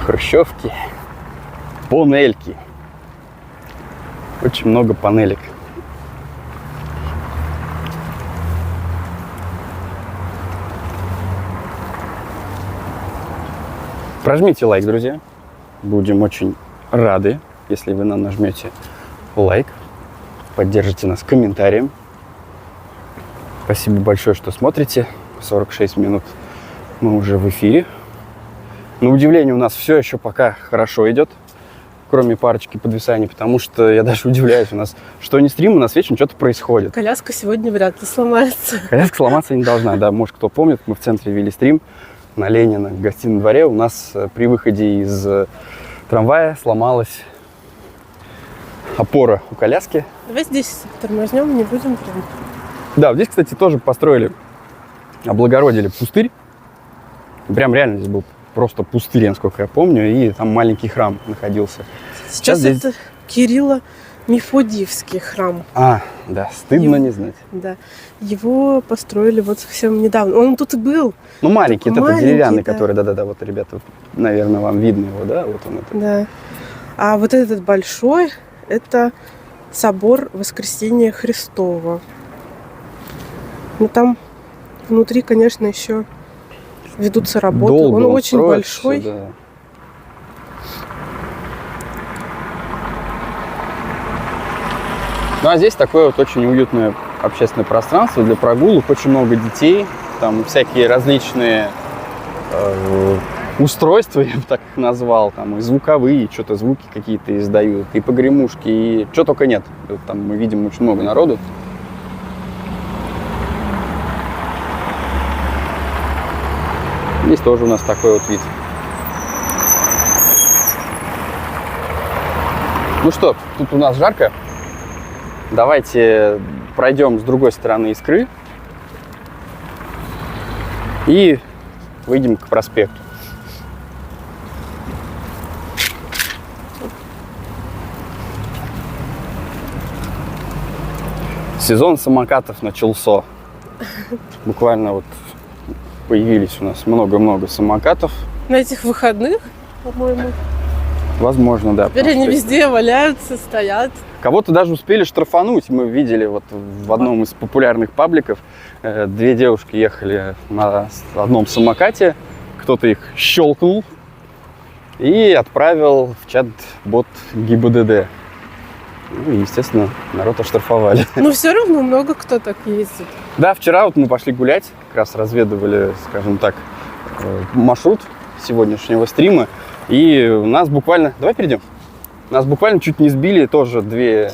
S2: Хрущевки, панельки. Очень много панелек. Прожмите лайк, друзья. Будем очень рады, если вы нам нажмете лайк, поддержите нас комментарием. Спасибо большое, что смотрите. 46 минут мы уже в эфире. На удивление у нас все еще пока хорошо идет, кроме парочки подвисаний, потому что я даже удивляюсь, у нас что ни стрим, у нас вечером что-то происходит.
S1: Коляска сегодня вряд ли сломается.
S2: Коляска сломаться не должна, да, может кто помнит, мы в центре вели стрим на Ленина, в гостином дворе. У нас при выходе из трамвая сломалась опора у коляски.
S1: Давай здесь тормознем, не будем прям.
S2: Да, вот здесь, кстати, тоже построили, облагородили пустырь. Прям реально здесь был просто пустырь, насколько я помню, и там маленький храм находился.
S1: Сейчас
S2: здесь...
S1: это Кирилло-Мефодиевский храм.
S2: А, да, стыдно не знать.
S1: Да. Его построили вот совсем недавно. Он тут и был.
S2: Ну, маленький, это
S1: маленький,
S2: деревянный,
S1: да.
S2: который, да-да-да, вот, ребята, наверное, вам видно его, да, вот он это.
S1: Да. А вот этот большой, это собор Воскресения Христова. Ну, там внутри, конечно, еще ведутся работы.
S2: Долго
S1: он очень
S2: строится,
S1: большой.
S2: Да. Ну, а здесь такое вот очень уютное общественное пространство для прогулок. Очень много детей. Там всякие различные устройства, я бы так их назвал. Там и звуковые, что-то звуки какие-то издают, и погремушки, и что только нет. Там мы видим очень много народу. Здесь тоже у нас такой вот вид. Ну что, тут у нас жарко. Давайте пройдем с другой стороны Искры и выйдем к проспекту. Сезон самокатов начался. Буквально вот появились у нас много-много самокатов.
S1: На этих выходных, по-моему.
S2: Возможно, да.
S1: Теперь они везде валяются, стоят.
S2: Кого-то даже успели штрафануть. Мы видели вот в одном из популярных пабликов. Две девушки ехали на одном самокате. Кто-то их щелкнул и отправил в чат-бот ГИБДД. Ну и, естественно, народ оштрафовали.
S1: Но все равно много кто так ездит.
S2: Да, вчера вот мы пошли гулять, как раз разведывали, скажем так, маршрут сегодняшнего стрима. И у нас буквально... Давай перейдем. Нас буквально чуть не сбили тоже две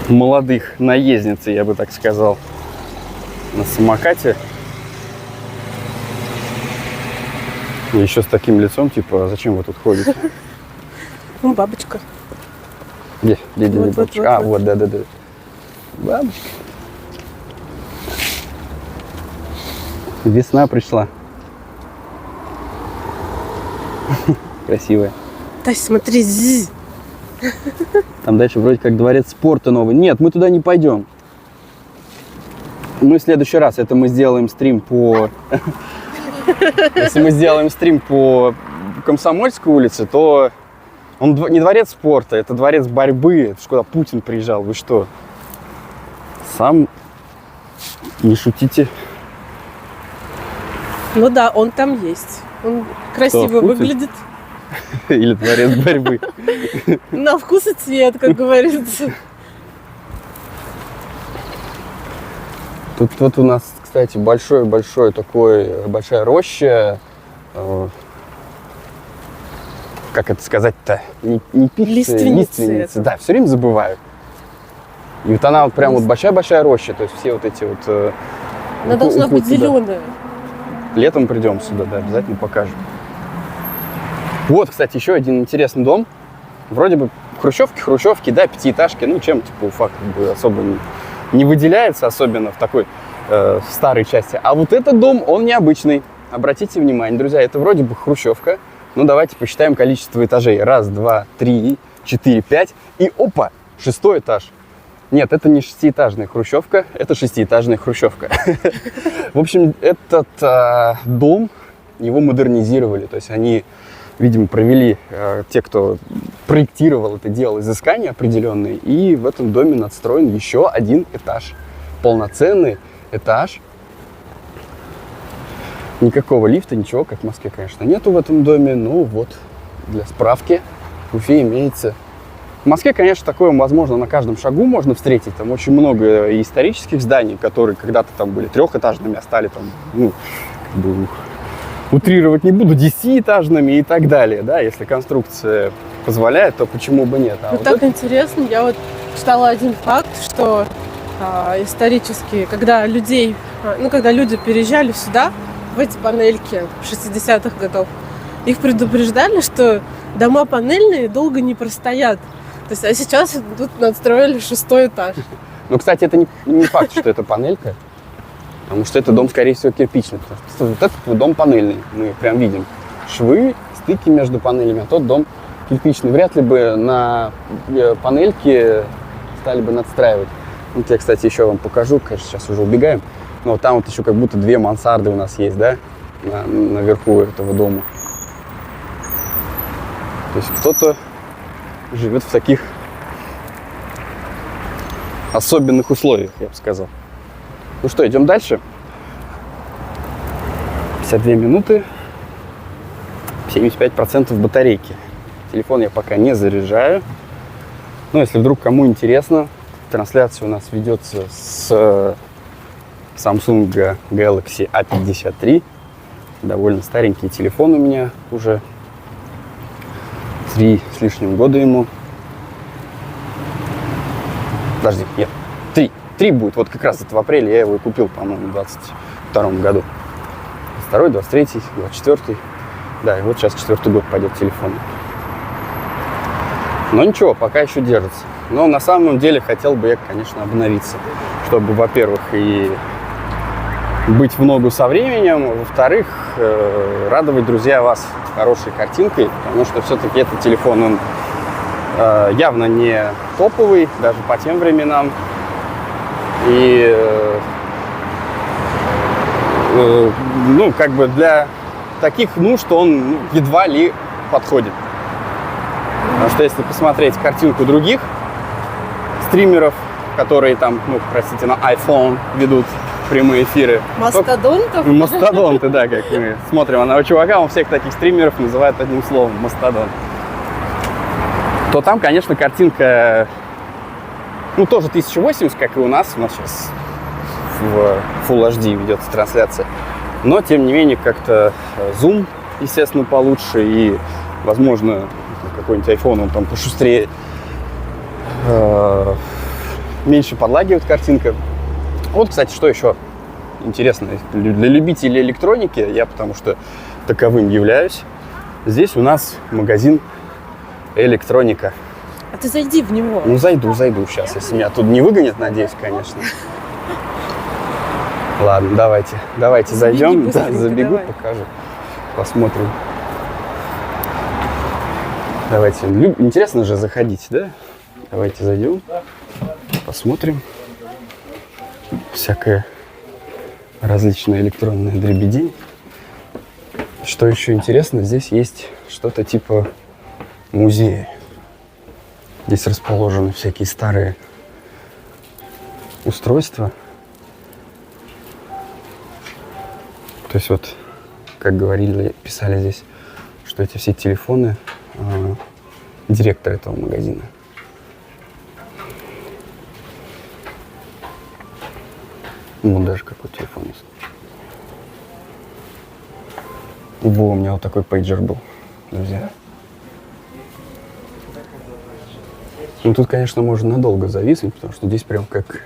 S2: молодых наездницы, я бы так сказал, на самокате. И еще с таким лицом, типа, а зачем вы тут ходите?
S1: Ну, бабочка.
S2: Где
S1: Вот,
S2: бабочка?
S1: вот.
S2: Да. Бабочка. Весна пришла. Красивая.
S1: Тась, смотри, ззz.
S2: Там дальше вроде как дворец спорта новый. Нет, мы туда не пойдем. Мы в следующий раз, это мы сделаем стрим по... Если мы сделаем стрим по Комсомольской улице, то он не дворец спорта, это дворец борьбы. Это ж куда Путин приезжал, вы что? Сам не шутите.
S1: Ну да, он там есть. Он красиво
S2: Путин?
S1: выглядит.
S2: Или дворец борьбы.
S1: На вкус и цвет, как говорится.
S2: Тут вот у нас, кстати, большая роща. Как это сказать-то? Не пихты, лиственницы. Да, все время забываю. И вот она вот прям вот большая-большая роща. То есть все вот эти вот...
S1: Она должна быть зеленая.
S2: Летом придем сюда, да, обязательно покажем. Вот, кстати, еще один интересный дом. Вроде бы хрущевки, да, пятиэтажки. Ну, чем, типа, Уфа как бы особо не выделяется, особенно в такой старой части. А вот этот дом, он необычный. Обратите внимание, друзья, это вроде бы хрущевка. Ну, давайте посчитаем количество этажей. 1, 2, 3, 4, 5. И опа, 6-й этаж. Нет, это не шестиэтажная хрущевка, это шестиэтажная хрущевка. В общем, этот дом, его модернизировали. То есть они, видимо, провели, те, кто проектировал это дело, изыскания определенные. И в этом доме надстроен еще один этаж. Полноценный этаж. Никакого лифта, ничего, как в Москве, конечно, нету в этом доме. Ну вот, для справки, в Уфе имеется. В Москве, конечно, такое, возможно, на каждом шагу можно встретить. Там очень много и исторических зданий, которые когда-то там были трехэтажными, а стали там, ну, как бы, утрировать не буду, 10-этажными и так далее, да, если конструкция позволяет, то почему бы нет. А
S1: Ну,
S2: вот
S1: так интересно, я вот читала один факт, что исторически, когда когда люди переезжали сюда, в эти панельки 60-х годов, их предупреждали, что дома панельные долго не простоят. То есть, а сейчас тут надстроили 6-й этаж.
S2: Ну, кстати, это не факт, что это панелька, потому что это дом, скорее всего, кирпичный. Потому что вот этот вот дом панельный, мы прям видим швы, стыки между панелями, а тот дом кирпичный. Вряд ли бы на панельке стали бы надстраивать. Вот я, кстати, еще вам покажу, конечно, сейчас уже убегаем, но вот там вот еще как будто 2 мансарды у нас есть, да, наверху этого дома. То есть кто-то живет в таких особенных условиях, я бы сказал. Ну что, идем дальше. 52 минуты, 75% батарейки. Телефон я пока не заряжаю. Но если вдруг кому интересно, трансляция у нас ведется с Samsung Galaxy A53. Довольно старенький телефон у меня уже. 3 с лишним года ему. Подожди, нет, 3. 3 будет. Вот как раз это в апреле я его и купил, по-моему, в 22 году. 22, 23, 24. Да, и вот сейчас 4-й год пойдет телефон. Но ничего, пока еще держится. Но на самом деле хотел бы я, конечно, обновиться. Чтобы, во-первых, и быть в ногу со временем, во-вторых, радовать, друзья, вас хорошей картинкой, потому что все-таки этот телефон, он явно не топовый, даже по тем временам. И, ну, как бы для таких нужд он едва ли подходит. Потому что если посмотреть картинку других стримеров, которые там, ну, простите, на iPhone ведут прямые эфиры.
S1: Мастодонтов?
S2: Мастодонты, да, как мы смотрим. А у чувака, он всех таких стримеров называет одним словом — мастодонт. То там, конечно, картинка, ну, тоже 1080, как и у нас. У нас сейчас в Full HD ведется трансляция. Но, тем не менее, как-то зум, естественно, получше. И, возможно, какой-нибудь iPhone, он там пошустрее. Меньше подлагивает картинка. Вот, кстати, что еще интересно для любителей электроники, я потому что таковым являюсь. Здесь у нас магазин электроника.
S1: А ты зайди в него.
S2: Ну, зайду сейчас, если меня тут не выгонят, надеюсь, конечно. Ладно, давайте зайдем. Да, забегу, давай. Покажу, посмотрим. Давайте. Интересно же заходить, да? Давайте зайдем, посмотрим. Всякое различное электронное дребедень. Что еще интересно, здесь есть что-то типа музея. Здесь расположены всякие старые устройства. То есть вот, как говорили, писали здесь, что эти все телефоны директор этого магазина. Вот даже какой телефон есть. Во, у меня вот такой пейджер был, друзья. Ну, тут, конечно, можно надолго зависнуть, потому что здесь прям как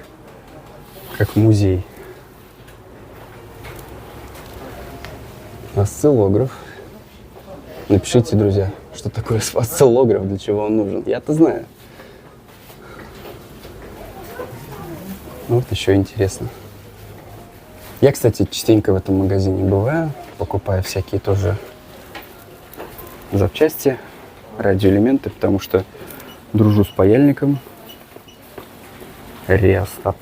S2: музей. Осциллограф. Напишите, друзья, что такое осциллограф, для чего он нужен. Я-то знаю. Вот еще интересно. Я, кстати, частенько в этом магазине бываю, покупаю всякие тоже запчасти, радиоэлементы, потому что дружу с паяльником. Реостат.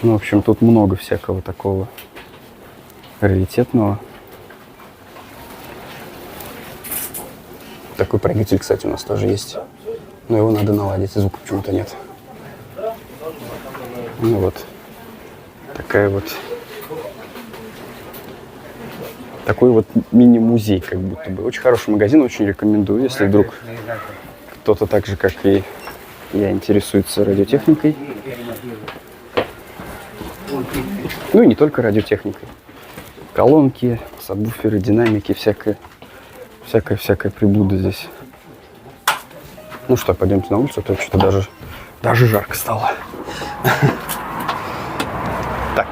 S2: Ну, в общем, тут много всякого такого раритетного. Такой прыгатель, кстати, у нас тоже есть. Но его надо наладить, звука почему-то нет. Ну вот. Такая вот Такой вот мини-музей, как будто бы. Очень хороший магазин, очень рекомендую, если вдруг кто-то так же, как и я, интересуется радиотехникой. Ну и не только радиотехникой. Колонки, сабвуферы, динамики, всякая приблуда здесь. Ну что, пойдемте на улицу, а то что-то даже жарко стало. Так.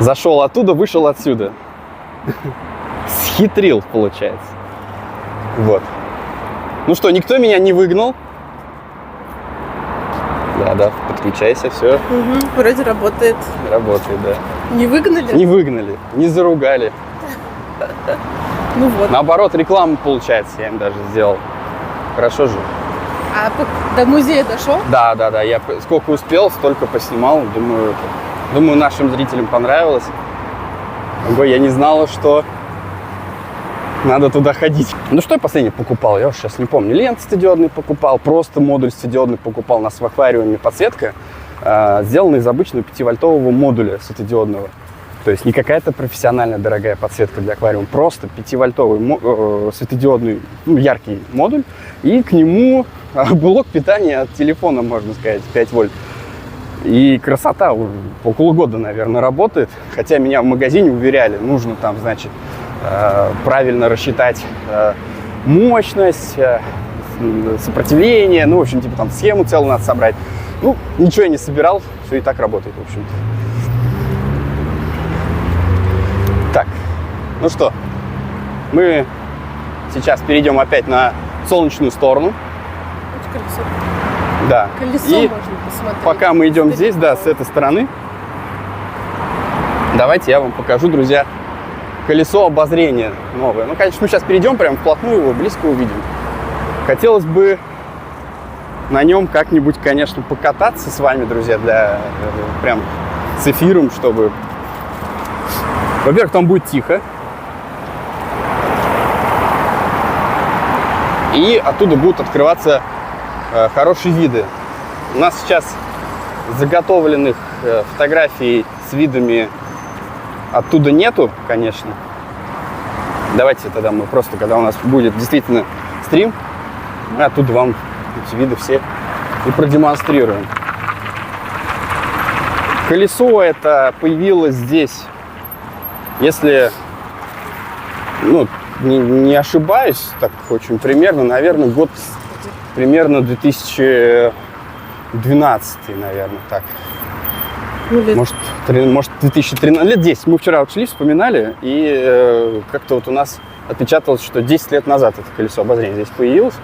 S2: Зашел оттуда, вышел отсюда. Схитрил, получается. Вот. Ну что, никто меня не выгнал. Да, подключайся, все.
S1: Угу, вроде работает.
S2: Работает, да.
S1: Не выгнали?
S2: Не выгнали, не заругали.
S1: Ну вот.
S2: Наоборот, рекламу, получается, я им даже сделал. Хорошо же.
S1: А до музея дошел?
S2: Да. Я сколько успел, столько поснимал. Думаю, нашим зрителям понравилось. Ого, я не знала, что надо туда ходить. Ну что я последнее покупал? Я уж сейчас не помню. Лент светодиодный покупал, просто модуль светодиодный покупал. У нас в аквариуме подсветка, сделана из обычного 5-вольтового модуля светодиодного. То есть не какая-то профессиональная дорогая подсветка для аквариума, просто 5-вольтовый светодиодный, яркий модуль. И к нему блок питания от телефона, можно сказать, 5 вольт. И красота, около года, наверное, работает. Хотя меня в магазине уверяли, нужно там, значит, правильно рассчитать мощность, сопротивление, ну, в общем, типа там схему целую надо собрать. Ну, ничего я не собирал, все и так работает, в общем-то. Так, ну что, мы сейчас перейдем опять на солнечную сторону.
S1: Колесо.
S2: Да.
S1: Колесо
S2: И
S1: можно посмотреть.
S2: пока мы идем здесь, да, с этой стороны, давайте я вам покажу, друзья, колесо обозрения новое. Ну, конечно, мы сейчас перейдем прямо вплотную, его близко увидим. Хотелось бы на нем как-нибудь, конечно, покататься с вами, друзья, прям с эфиром, чтобы... Во-первых, там будет тихо. И оттуда будут открываться хорошие виды. У нас сейчас заготовленных фотографий с видами оттуда нету, конечно. Давайте тогда мы просто, когда у нас будет действительно стрим, мы оттуда вам эти виды все и продемонстрируем. Колесо это появилось здесь, если, ну, не ошибаюсь, так очень примерно, наверное, год примерно 2012, наверное, так. Может, 2013, лет 10. Мы вчера вот шли, вспоминали, и как-то вот у нас отпечаталось, что 10 лет назад это колесо обозрения здесь появилось.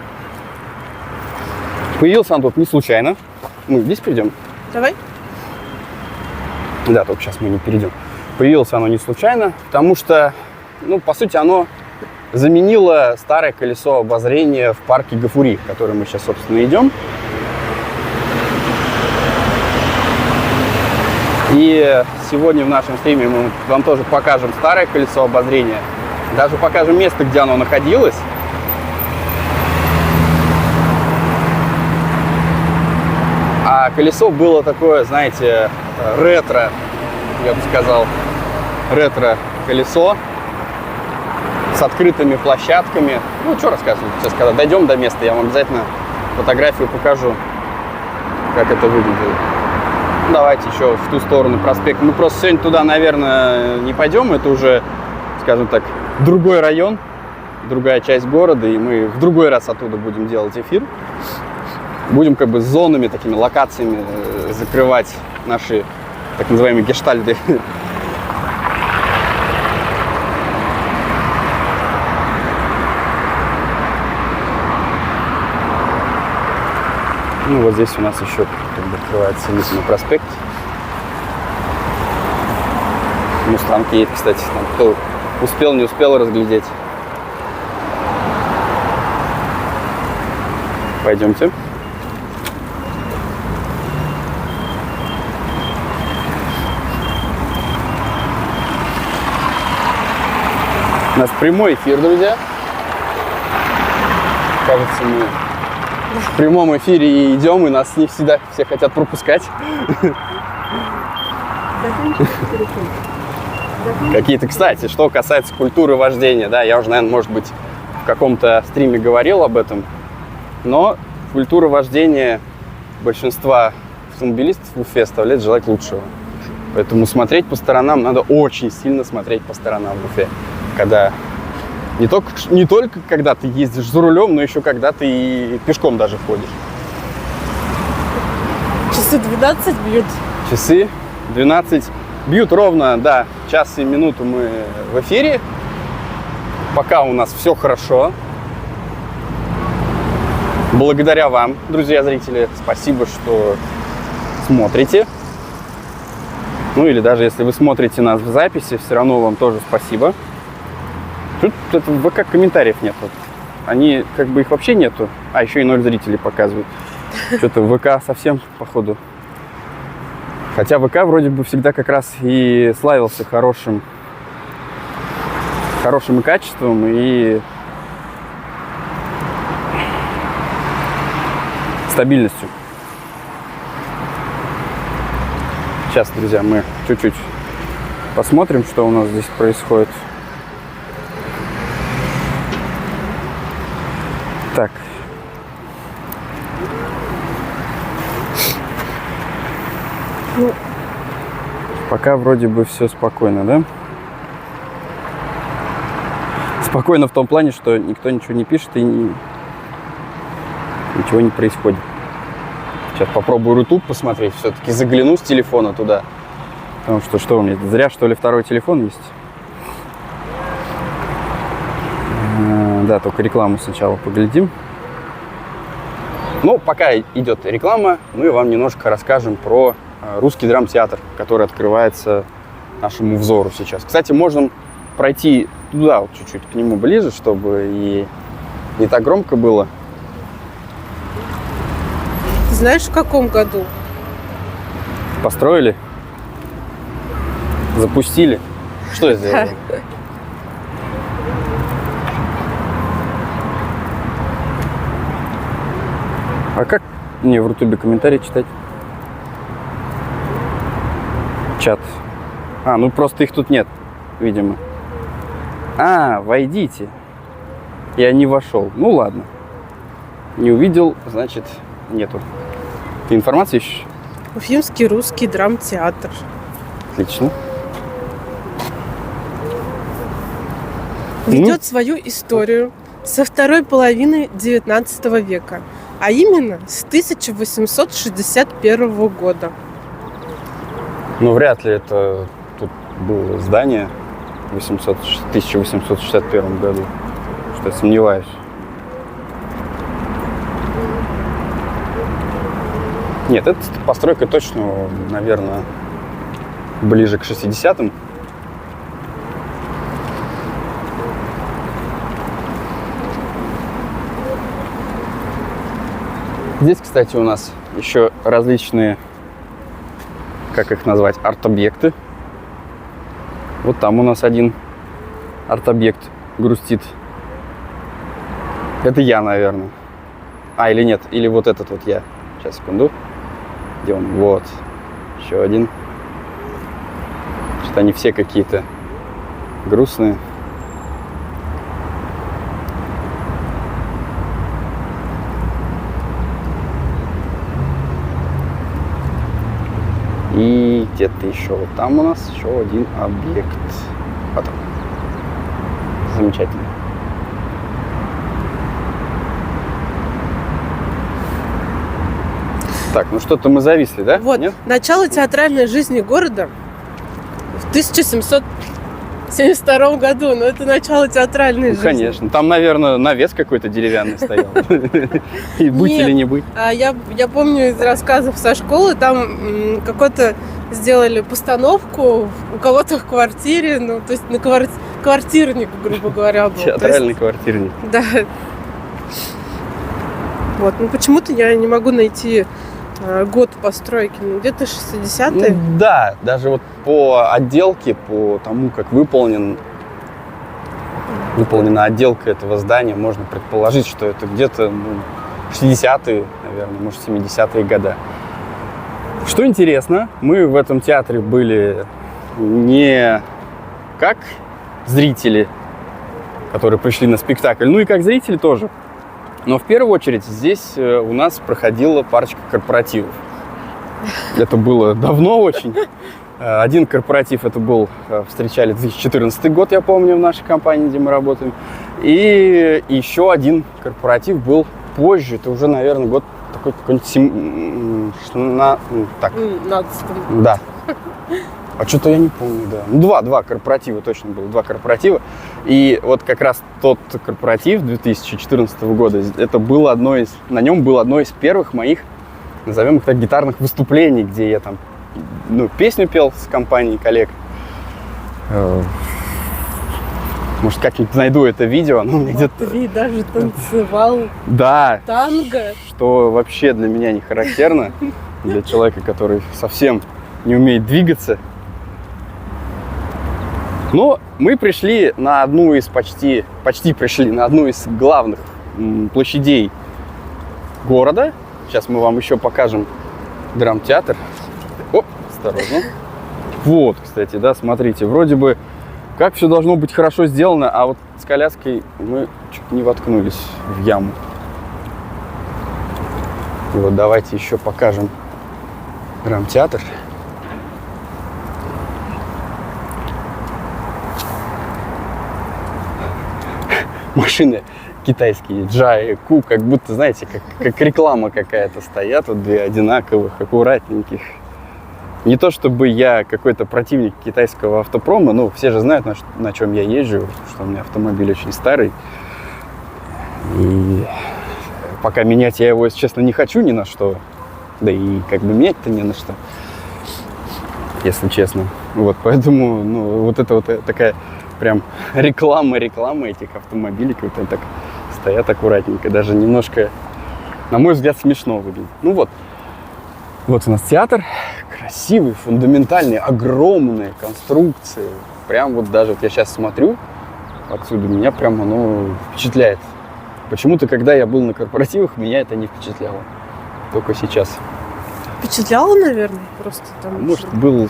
S2: Появился оно тут не случайно. Мы здесь перейдем?
S1: Давай.
S2: Да, только сейчас мы не перейдем. Появилось оно не случайно, потому что, ну, по сути, оно заменило старое колесо обозрения в парке Гафури, в который мы сейчас, собственно, идем. И сегодня в нашем стриме мы вам тоже покажем старое колесо обозрения. Даже покажем место, где оно находилось. А колесо было такое, знаете, ретро, я бы сказал, ретро-колесо с открытыми площадками. Ну, что рассказывать? Сейчас, когда дойдем до места, я вам обязательно фотографию покажу, как это выглядело. Давайте еще в ту сторону проспект. Мы просто сегодня туда, наверное, не пойдем. Это уже, скажем так, другой район, другая часть города. И мы в другой раз оттуда будем делать эфир. Будем как бы зонами, такими локациями закрывать наши так называемые гештальты. Ну, вот здесь у нас еще как бы открывается вид на проспект. Мустанг едет, кстати, там кто успел, не успел разглядеть. Пойдемте. У нас прямой эфир, друзья. Кажется, мы в прямом эфире идем, и нас не всегда все хотят пропускать. какие-то. Кстати, что касается культуры вождения, да, я уже, наверное, может быть, в каком-то стриме говорил об этом, но культура вождения большинства автомобилистов в Уфе оставляет желать лучшего. Поэтому смотреть по сторонам надо, очень сильно смотреть по сторонам в Уфе. Когда не только когда ты ездишь за рулем, но еще когда ты и пешком даже ходишь.
S1: Часы 12 бьют.
S2: Часы 12 бьют ровно, да, час и минуту мы в эфире. Пока у нас все хорошо. Благодаря вам, друзья зрители, спасибо, что смотрите. Ну или даже если вы смотрите нас в записи, все равно вам тоже спасибо. Тут в ВК комментариев нет. Они как бы их вообще нету. А еще и 0 зрителей показывают. Что-то в ВК совсем, походу. Хотя ВК вроде бы всегда как раз и славился хорошим и качеством, и стабильностью. Сейчас, друзья, мы чуть-чуть посмотрим, что у нас здесь происходит. Так.
S1: Ну,
S2: пока вроде бы все спокойно, да? Спокойно в том плане, что никто ничего не пишет и ничего не происходит. Сейчас попробую YouTube посмотреть, все-таки загляну с телефона туда. Потому что у меня, зря что ли второй телефон есть? Да, только рекламу сначала поглядим. Ну, пока идет реклама, мы вам немножко расскажем про русский драмтеатр, который открывается нашему взору сейчас. Кстати, можем пройти туда, вот чуть-чуть к нему ближе, чтобы и не так громко было.
S1: Ты знаешь, в каком году?
S2: Построили? Запустили? Что сделали? А как мне в Рутубе комментарии читать? Чат. Ну просто их тут нет, видимо. Войдите. Я не вошел. Ну ладно. Не увидел, значит, нету. Ты информацию ищешь?
S1: Уфимский русский драмтеатр.
S2: Отлично.
S1: Ведет свою историю со второй половины 19 века, а именно с 1861 года.
S2: Ну, вряд ли это тут было здание в 1861 году, что я сомневаюсь. Нет, эта постройка точно, наверное, ближе к 60-м. Здесь, кстати, у нас еще различные, как их назвать, арт-объекты. Вот там у нас один арт-объект грустит. Это я, наверное. Или нет, или вот этот вот я. Сейчас, секунду. Где он? Вот. Еще один. Что-то они все какие-то грустные. И где-то еще вот там у нас еще один объект. Потом. Замечательно. Так, ну что-то мы зависли, да?
S1: Вот,
S2: нет?
S1: Начало театральной жизни города в 1772 году. Но это начало театральной жизни.
S2: Конечно. Там, наверное, навес какой-то деревянный стоял. И быть или не быть.
S1: Я помню из рассказов со школы, там какой-то сделали постановку у кого-то в квартире, ну, то есть на квартирник, грубо говоря, был.
S2: Театральный квартирник.
S1: Да. Вот, ну почему-то я не могу найти год постройки, ну где-то 60-е.
S2: Ну, да, даже вот по отделке, по тому, как выполнена отделка этого здания, можно предположить, что это где-то 60-е, наверное, может 70-е годы. Что интересно, мы в этом театре были не как зрители, которые пришли на спектакль, ну и как зрители тоже. Но в первую очередь здесь у нас проходила парочка корпоративов. Это было давно очень. Один корпоратив это был, встречали 2014 год, я помню, в нашей компании, где мы работаем. И еще один корпоратив был позже, это уже, наверное, год такой какой-нибудь так.
S1: 15.
S2: Да. А что-то я не помню, да. Ну, два корпоратива точно было, два корпоратива. И вот как раз тот корпоратив 2014 года, это было на нем было одно из первых моих, назовем их так, гитарных выступлений, где я там, песню пел с компанией коллег. Может, как-нибудь найду это видео, оно мне где-то...
S1: Ты даже танцевал
S2: Да.
S1: танго.
S2: Что вообще для меня не характерно, для человека, который совсем не умеет двигаться. Но мы пришли на одну из почти пришли на одну из главных площадей города. Сейчас мы вам еще покажем драмтеатр. Оп, осторожно. Вот, кстати, да, смотрите, вроде бы как все должно быть хорошо сделано, а вот с коляской мы чуть не воткнулись в яму. И вот давайте еще покажем драмтеатр. Машины китайские, Джай, Ку, как будто, знаете, как реклама какая-то стоят, вот две одинаковых, аккуратненьких. Не то чтобы я какой-то противник китайского автопрома, но все же знают, на чем я езжу, что у меня автомобиль очень старый. И пока менять я его, если честно, не хочу ни на что. Да и как бы менять-то не на что, если честно. Вот, поэтому, вот это вот такая прям реклама этих автомобилей, как-то так стоят аккуратненько, даже немножко, на мой взгляд, смешно выглядит. Ну вот у нас театр, красивый, фундаментальный, огромные конструкции. Прям вот даже вот я сейчас смотрю отсюда, меня прям оно впечатляет. Почему-то, когда я был на корпоративах, меня это не впечатляло. Только сейчас.
S1: Впечатляло, наверное, просто там.
S2: Может, был,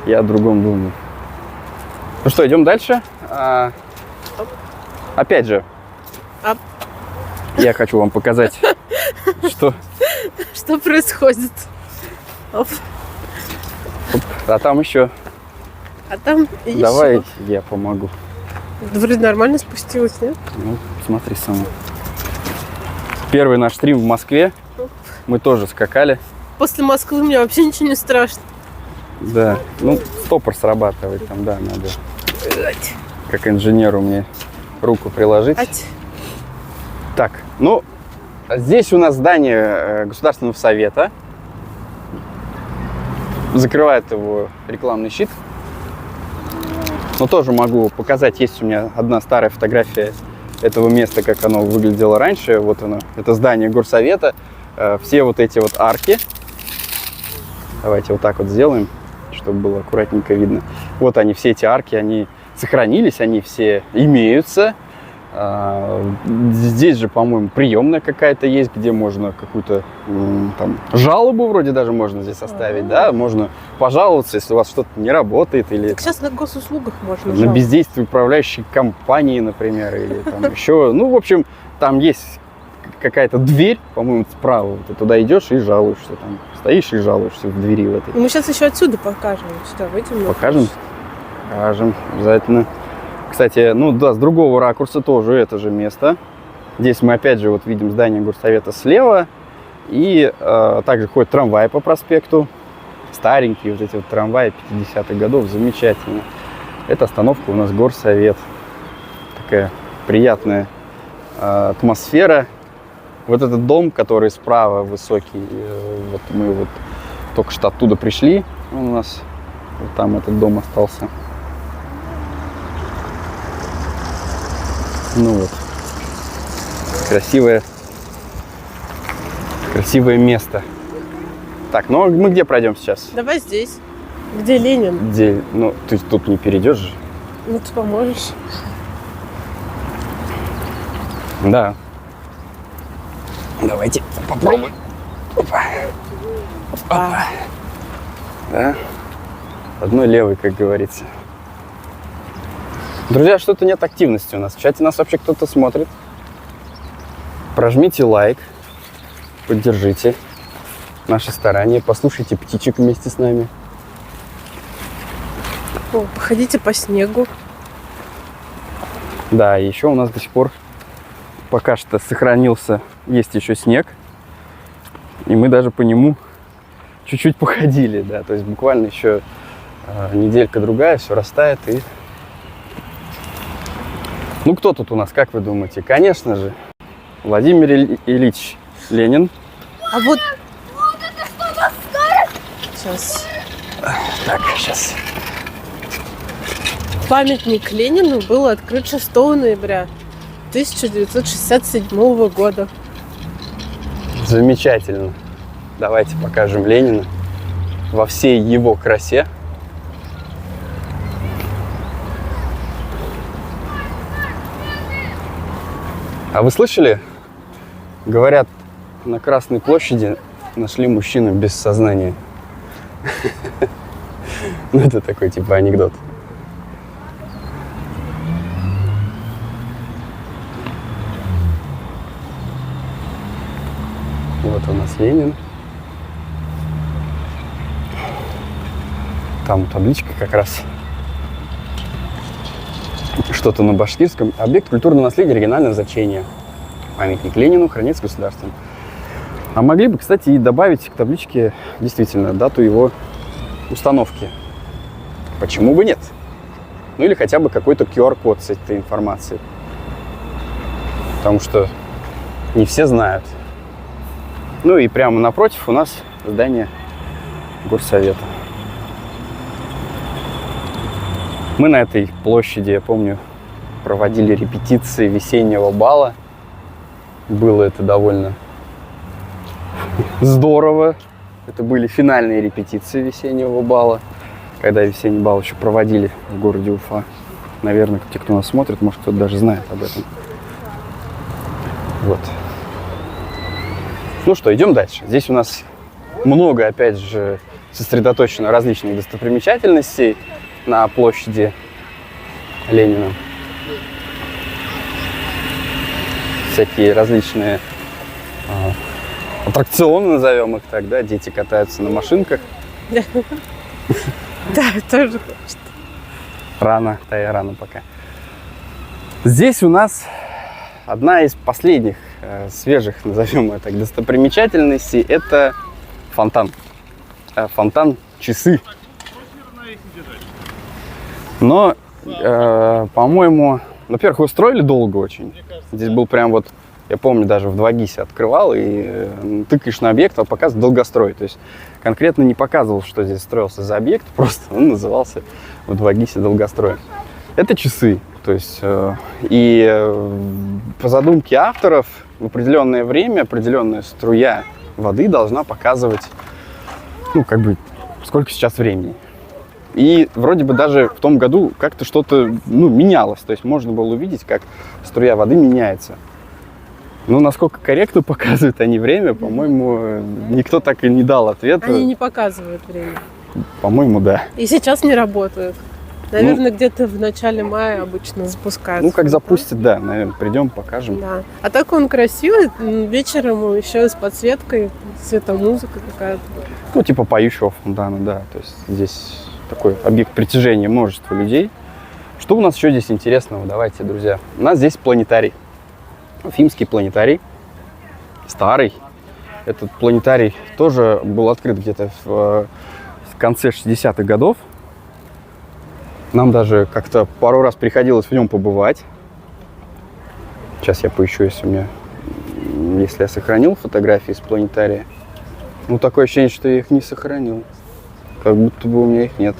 S2: я о другом думал. Ну что, идем дальше. Опять же, я хочу вам показать,
S1: что происходит. Оп.
S2: А там еще.
S1: А там еще.
S2: Давай я помогу.
S1: Вроде нормально спустилась, нет?
S2: Ну, смотри сама. Первый наш стрим в Москве. Мы тоже скакали.
S1: После Москвы мне вообще ничего не страшно.
S2: Да, стопор срабатывает там, да, надо. Как инженеру мне руку приложить. Так, здесь у нас здание Государственного совета. Закрывает его рекламный щит. Но тоже могу показать, есть у меня одна старая фотография этого места, как оно выглядело раньше. Вот оно, это здание горсовета. Все вот эти вот арки. Давайте вот так вот сделаем, чтобы было аккуратненько видно. Вот они, все эти арки, они сохранились, они все имеются. Здесь же, по-моему, приемная какая-то есть, где можно какую-то там жалобу вроде даже можно здесь оставить, да, можно пожаловаться, если у вас что-то не работает или
S1: так сейчас на госуслугах можно
S2: на бездействие управляющей компании, например, или там еще, в общем, там есть какая-то дверь, по-моему, справа, вот, ты туда идешь и жалуешься, там стоишь и жалуешься в двери в этой.
S1: Мы сейчас еще отсюда покажем, сюда выйдем.
S2: Покажем? Покажем, обязательно. Кстати, с другого ракурса тоже это же место. Здесь мы опять же вот видим здание горсовета слева. И также ходит трамвай по проспекту. Старенькие вот эти вот трамваи 50-х годов, замечательно. Это остановка у нас горсовет. Такая приятная атмосфера. Вот этот дом, который справа высокий, вот мы вот только что оттуда пришли. Он у нас вот там этот дом остался. Красивое место. Так, мы где пройдем сейчас?
S1: Давай здесь. Где Ленин?
S2: Где? Ты тут не перейдешь же.
S1: Ты поможешь.
S2: Да. Давайте попробуем. Опа. Да. Одной левой, как говорится. Друзья, что-то нет активности у нас. В чате нас вообще кто-то смотрит. Прожмите лайк, поддержите наши старания, послушайте птичек вместе с нами.
S1: О, походите по снегу.
S2: Да, и еще у нас до сих пор пока что сохранился, есть еще снег. И мы даже по нему чуть-чуть походили, да. То есть буквально еще неделька-другая, все растает и... Ну, кто тут у нас, как вы думаете? Конечно же, Владимир Ильич Ленин.
S1: А вот... Сейчас.
S2: Так, сейчас.
S1: Памятник Ленину был открыт 6 ноября 1967 года.
S2: Замечательно. Давайте покажем Ленина во всей его красе. А вы слышали? Говорят, на Красной площади нашли мужчину без сознания. Ну, это такой типа анекдот. Вот у нас Ленин. Там табличка как раз. Что-то на башкирском. Объект культурного наследия регионального значения. Памятник Ленину хранится государством. А могли бы, кстати, и добавить к табличке действительно дату его установки. Почему бы нет? Ну или хотя бы какой-то QR-код с этой информацией. Потому что не все знают. Ну и прямо напротив у нас здание горсовета. Мы на этой площади, я помню, проводили репетиции весеннего бала. Было это довольно здорово. Это были финальные репетиции весеннего бала, когда весенний бал еще проводили в городе Уфа. Наверное, те, кто нас смотрит, может, кто-то даже знает об этом. Вот. Ну что, идем дальше. Здесь у нас много, опять же, сосредоточено различных достопримечательностей на площади Ленина. Всякие различные аттракционы, назовем их так, да, дети катаются на машинках.
S1: Да, тоже хочет.
S2: Рано пока. Здесь у нас одна из последних свежих, назовем это так, достопримечательностей, это фонтан. Фонтан Часы. Но, по-моему, во-первых, его строили долго очень. Здесь был прям вот, я помню, даже в 2GIS открывал и тыкаешь на объект, он показывает долгострой. То есть конкретно не показывал, что здесь строился за объект, просто он назывался в 2GIS долгострой. Это часы. То есть и по задумке авторов в определенное время определенная струя воды должна показывать, ну, как бы, сколько сейчас времени. И вроде бы даже в том году как-то что-то, ну, менялось. То есть можно было увидеть, как струя воды меняется. Но насколько корректно показывают они время, по-моему, никто так и не дал ответа.
S1: Они не показывают время.
S2: По-моему, да.
S1: И сейчас не работают. Наверное, где-то в начале мая обычно запускаются.
S2: Ну, как запустят, да, наверное, придем, покажем.
S1: Да. А так он красивый, вечером еще с подсветкой, светомузыка какая-то.
S2: Ну, типа поющего фонтана, да. То есть здесь такой объект притяжения множества людей. Что у нас еще здесь интересного? Давайте, друзья. У нас здесь планетарий. Уфимский планетарий. Старый. Этот планетарий тоже был открыт где-то в конце 60-х годов. Нам даже как-то пару раз приходилось в нем побывать. Сейчас я поищу, если я сохранил фотографии с планетария. Ну, такое ощущение, что я их не сохранил. Как будто бы у меня их нет.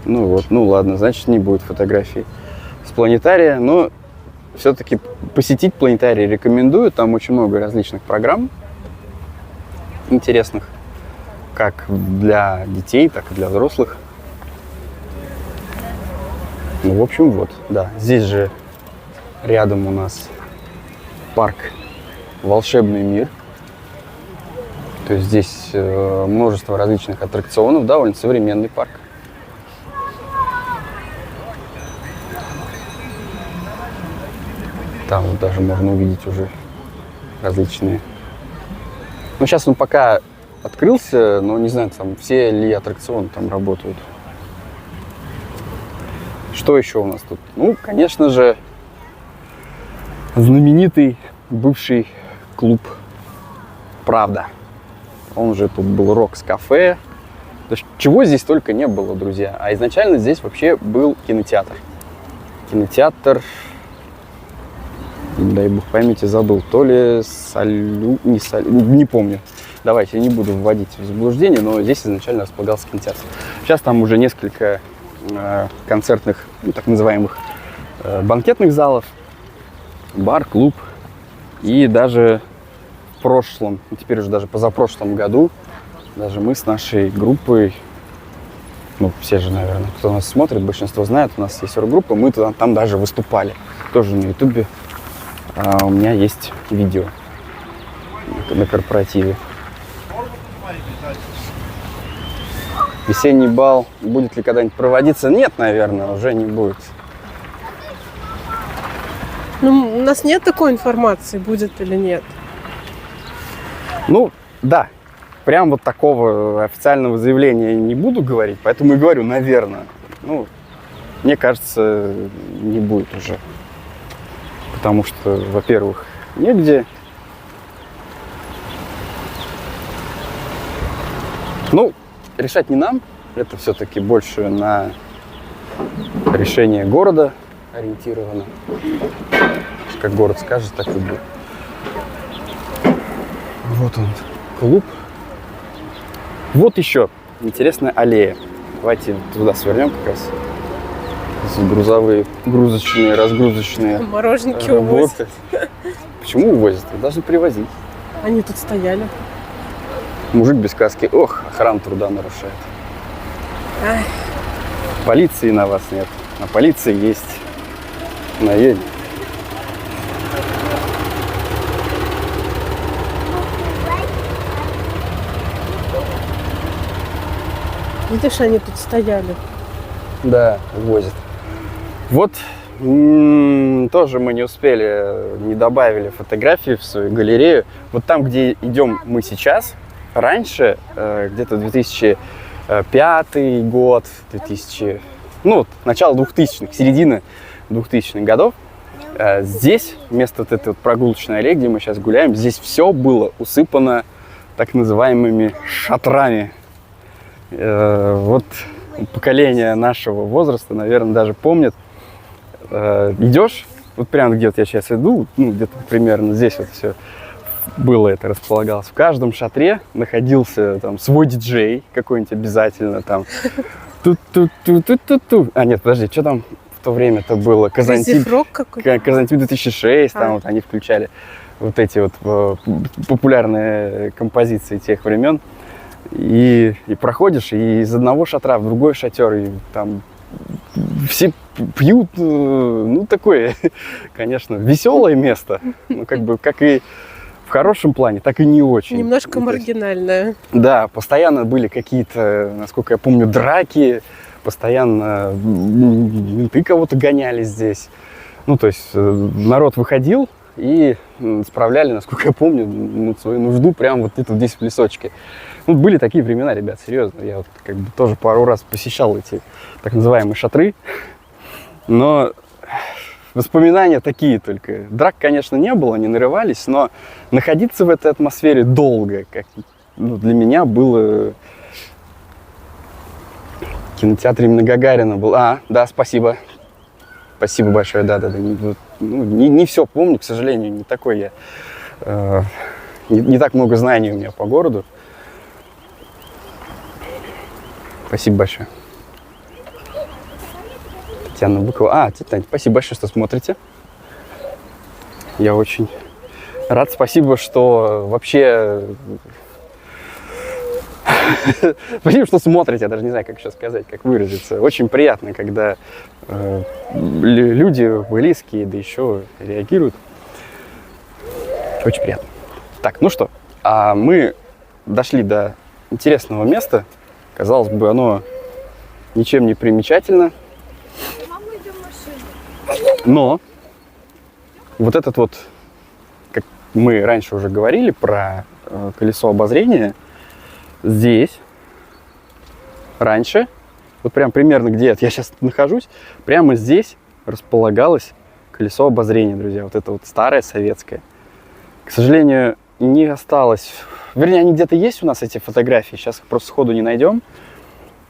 S2: Ну ладно, значит, не будет фотографий с планетария. Но все-таки посетить планетарий рекомендую. Там очень много различных программ интересных. Как для детей, так и для взрослых. Ну, в общем, вот, да. Здесь же рядом у нас парк «Волшебный мир». То есть здесь множество различных аттракционов, довольно современный парк. Там вот даже можно увидеть уже различные. Ну, сейчас он пока открылся, но не знаю, там все ли аттракционы там работают. Что еще у нас тут? Ну, конечно же, знаменитый бывший клуб «Правда». Он же тут был Рокс-кафе. То есть, чего здесь только не было, друзья. А изначально здесь вообще был кинотеатр. Кинотеатр, дай бог памяти, забыл. То ли не помню. Давайте, я не буду вводить в заблуждение, но здесь изначально располагался кинотеатр. Сейчас там уже несколько концертных, ну, так называемых банкетных залов, бар, клуб. И даже в прошлом, теперь уже даже позапрошлом году, даже мы с нашей группой, ну, все же, наверное, кто нас смотрит, большинство знает, у нас есть рок-группа, мы там даже выступали. Тоже на ютубе у меня есть видео на корпоративе. Весенний бал будет ли когда-нибудь проводиться? Нет, наверное, уже не будет.
S1: Ну, у нас нет такой информации, будет или нет.
S2: Ну, да. Прям вот такого официального заявления не буду говорить, поэтому и говорю, наверное. Ну, мне кажется, не будет уже. Потому что, во-первых, негде. Ну, решать не нам. Это все-таки больше на решение города ориентировано. Как город скажет, так и будет. Вот он, клуб. Вот еще интересная аллея. Давайте туда свернем как раз. Здесь грузовые, грузочные, разгрузочные
S1: Мороженки
S2: работы.
S1: увозят.
S2: Почему увозят? Должны привозить.
S1: Они тут стояли.
S2: Мужик без каски. Ох, охрана труда нарушает.
S1: Ай.
S2: Полиции на вас нет. А полиции есть. Наедем.
S1: Видишь, они тут стояли.
S2: Да, возят. Вот тоже мы не успели, не добавили фотографии в свою галерею. Вот там, где идем мы сейчас, раньше, где-то 2005 год, 2000, ну, начало 2000-х, середина 2000-х годов, здесь, вместо вот этой вот прогулочной аллеи, где мы сейчас гуляем, здесь все было усыпано так называемыми шатрами. Вот поколение нашего возраста, наверное, даже помнят. Идешь, вот прямо где-то я сейчас иду, ну, где-то примерно здесь вот все было это, располагалось. В каждом шатре находился там свой диджей какой-нибудь обязательно там. Тут. А, нет, подожди, что там в то время это было? Казантип 2006, там вот они включали вот эти вот популярные композиции тех времен. И проходишь, и из одного шатра в другой шатер, и там все пьют, ну, такое, конечно, веселое место, ну, как бы, как и в хорошем плане, так и не очень.
S1: Немножко маргинальное.
S2: Да, постоянно были какие-то, насколько я помню, драки, постоянно менты кого-то гоняли здесь. Ну, то есть народ выходил и справляли, насколько я помню, свою нужду прямо вот где-то здесь в лесочке. Ну, были такие времена, ребят, серьезно. Я вот как бы тоже пару раз посещал эти так называемые шатры. Но воспоминания такие только. Драк, конечно, не было, не нарывались, но находиться в этой атмосфере долго, как, ну, для меня было... В кинотеатре именно Гагарина был. А, да, спасибо. Спасибо большое, да. Не все помню, к сожалению, не такой я. Не так много знаний у меня по городу. Спасибо большое. Татьяна Быкова. Тетя Тань, спасибо большое, что смотрите. Я очень рад. Спасибо, что вообще... Спасибо, что смотрите. Я даже не знаю, как еще сказать, как выразиться. Очень приятно, когда люди близкие, да еще реагируют. Очень приятно. Так, ну что, мы дошли до интересного места. Казалось бы, оно ничем не примечательно. Но вот этот вот, как мы раньше уже говорили про колесо обозрения, здесь раньше, вот прям примерно где я сейчас нахожусь, прямо здесь располагалось колесо обозрения, друзья. Вот это вот старое советское. К сожалению, не осталось. Вернее, они где-то есть у нас, эти фотографии. Сейчас их просто сходу не найдем.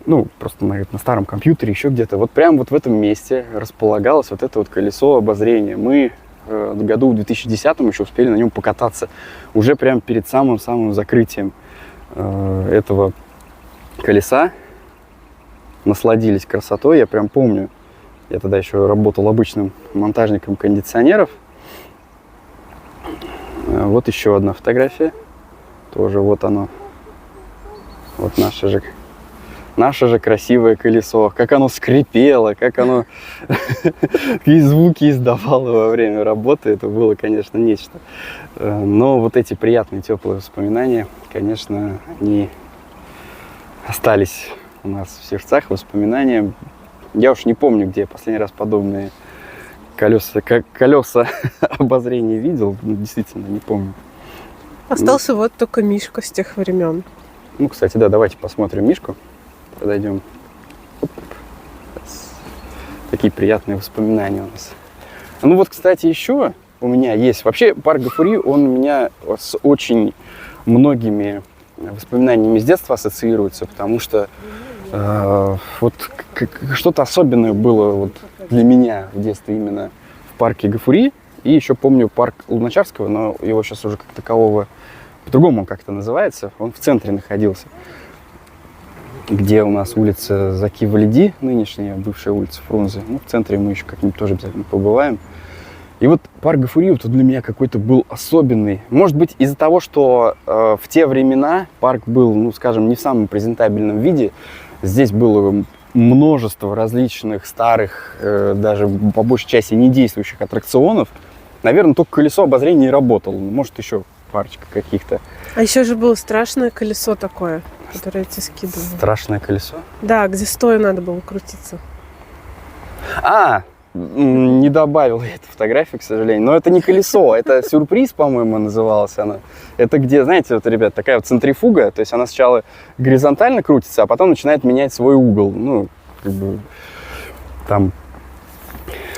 S2: Ну, просто на старом компьютере, еще где-то. Вот прямо вот в этом месте располагалось вот это вот колесо обозрения. Мы в году в 2010 еще успели на нем покататься. Уже прямо перед самым-самым закрытием этого колеса. Насладились красотой. Я прям помню. Я тогда еще работал обычным монтажником кондиционеров. Вот еще одна фотография. Тоже вот оно. Вот наше же красивое колесо. Как оно скрипело, как оно какие звуки издавало во время работы. Это было, конечно, нечто. Но вот эти приятные, теплые воспоминания, конечно, они остались у нас в сердцах. Воспоминания. Я уж не помню, где я последний раз подобные колеса обозрения видел. Действительно, не помню.
S1: Остался вот только Мишка с тех времен.
S2: Ну, кстати, да, давайте посмотрим Мишку. Подойдем. Оп. Такие приятные воспоминания у нас. Ну вот, кстати, еще у меня есть... Вообще, парк Гафури, он у меня с очень многими воспоминаниями с детства ассоциируется, потому что вот что-то особенное было вот для меня в детстве именно в парке Гафури. И еще помню парк Луначарского, но его сейчас уже как такового по-другому он как-то называется. Он в центре находился, где у нас улица Заки Валиди, нынешняя бывшая улица Фрунзе. Ну, в центре мы еще как-нибудь тоже обязательно побываем. И вот парк Гафури вот для меня какой-то был особенный. Может быть, из-за того, что в те времена парк был, ну, скажем, не в самом презентабельном виде. Здесь было множество различных старых, даже по большей части недействующих аттракционов. Наверное, только колесо обозрения и работало. Может, еще парочка каких-то.
S1: А еще же было страшное колесо такое, которое я тебе скидывала.
S2: Страшное колесо?
S1: Да, где стоя надо было крутиться.
S2: Не добавил я эту фотографию, к сожалению. Но это не колесо, это сюрприз, по-моему, называлась она. Это где, знаете, вот, ребят, такая вот центрифуга. То есть она сначала горизонтально крутится, а потом начинает менять свой угол. Ну, как бы там...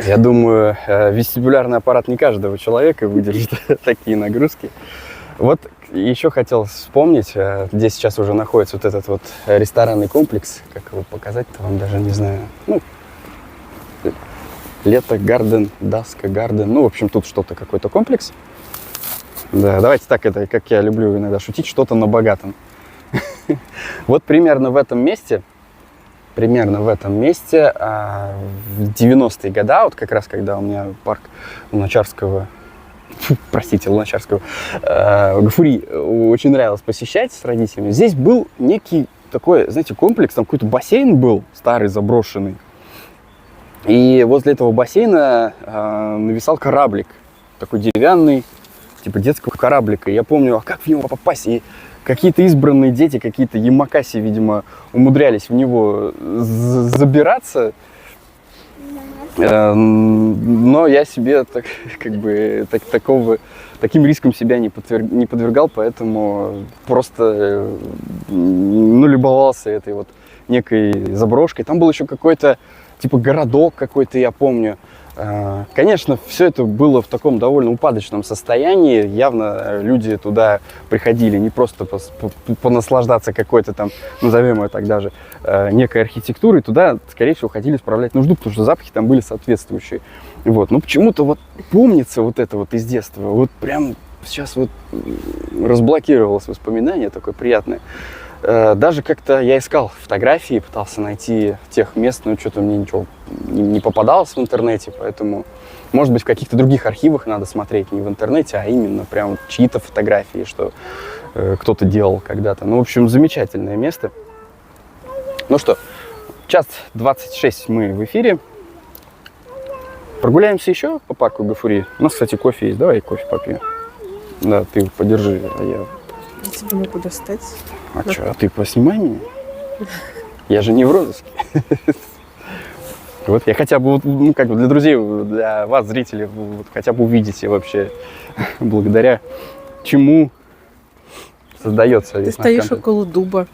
S2: Я думаю, вестибулярный аппарат не каждого человека выдержит такие нагрузки. Вот еще хотел вспомнить, где сейчас уже находится вот этот вот ресторанный комплекс. Как его показать-то вам даже не знаю. Ну, Лето Гарден, Даска Гарден. Ну, в общем, тут что-то, какой-то комплекс. Да, давайте так, это, как я люблю иногда шутить, что-то на богатом. Вот примерно в этом месте, в 90-е годы, вот как раз когда у меня парк Луначарского, Луначарского, Гафури очень нравилось посещать с родителями. Здесь был некий такой, знаете, комплекс, там какой-то бассейн был старый, заброшенный. И возле этого бассейна нависал кораблик, такой деревянный, типа детского кораблика. И я помню, а как в него попасть? И какие-то избранные дети, какие-то ямакаси, видимо, умудрялись в него забираться. Но я себе таким риском себя не подвергал, поэтому просто любовался этой вот некой заброшкой. Там был еще какой-то типа городок какой-то, я помню. Конечно, все это было в таком довольно упадочном состоянии. Явно люди туда приходили не просто понаслаждаться какой-то там, назовем ее так даже, некой архитектурой. Туда, скорее всего, ходили справлять нужду, потому что запахи там были соответствующие. Вот. Ну, почему-то вот помнится вот это вот из детства. Вот прям сейчас вот разблокировалось воспоминание такое приятное. Даже как-то я искал фотографии, пытался найти тех мест, но что-то мне ничего не попадалось в интернете, поэтому, может быть, в каких-то других архивах надо смотреть, не в интернете, а именно прям чьи-то фотографии, что кто-то делал когда-то. Ну, в общем, замечательное место. Ну что, 1:26 мы в эфире. Прогуляемся еще по парку Гафури. У нас, кстати, кофе есть. Давай кофе попью. Да, ты подержи, а я...
S1: Я тебе могу достать.
S2: А что, а ты поснимай меня? Я же не в розыске. Вот я хотя бы, ну, как бы для друзей, для вас, зрителей, вот, хотя бы увидите вообще, благодаря чему создается
S1: Ты
S2: весь наш
S1: стоишь
S2: контент.
S1: около дуба.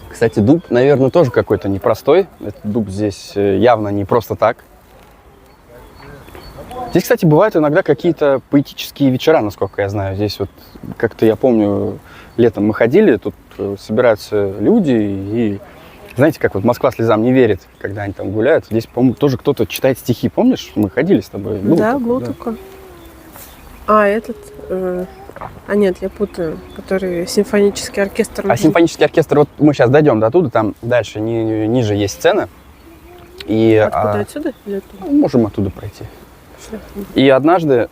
S2: Кстати, дуб, наверное, тоже какой-то непростой. Этот дуб здесь явно не просто так. Здесь, кстати, бывают иногда какие-то поэтические вечера, насколько я знаю. Здесь вот, как-то я помню, летом мы ходили, тут собираются люди, и знаете, как вот Москва слезам не верит, когда они там гуляют. Здесь, по-моему, тоже кто-то читает стихи. Помнишь, мы ходили с тобой?
S1: Да, был такой. А, этот... А нет, я путаю, который симфонический оркестр.
S2: А симфонический оркестр, вот мы сейчас дойдем до туда, там дальше, ниже есть сцена. И,
S1: Откуда, отсюда или оттуда?
S2: можем оттуда пройти. И однажды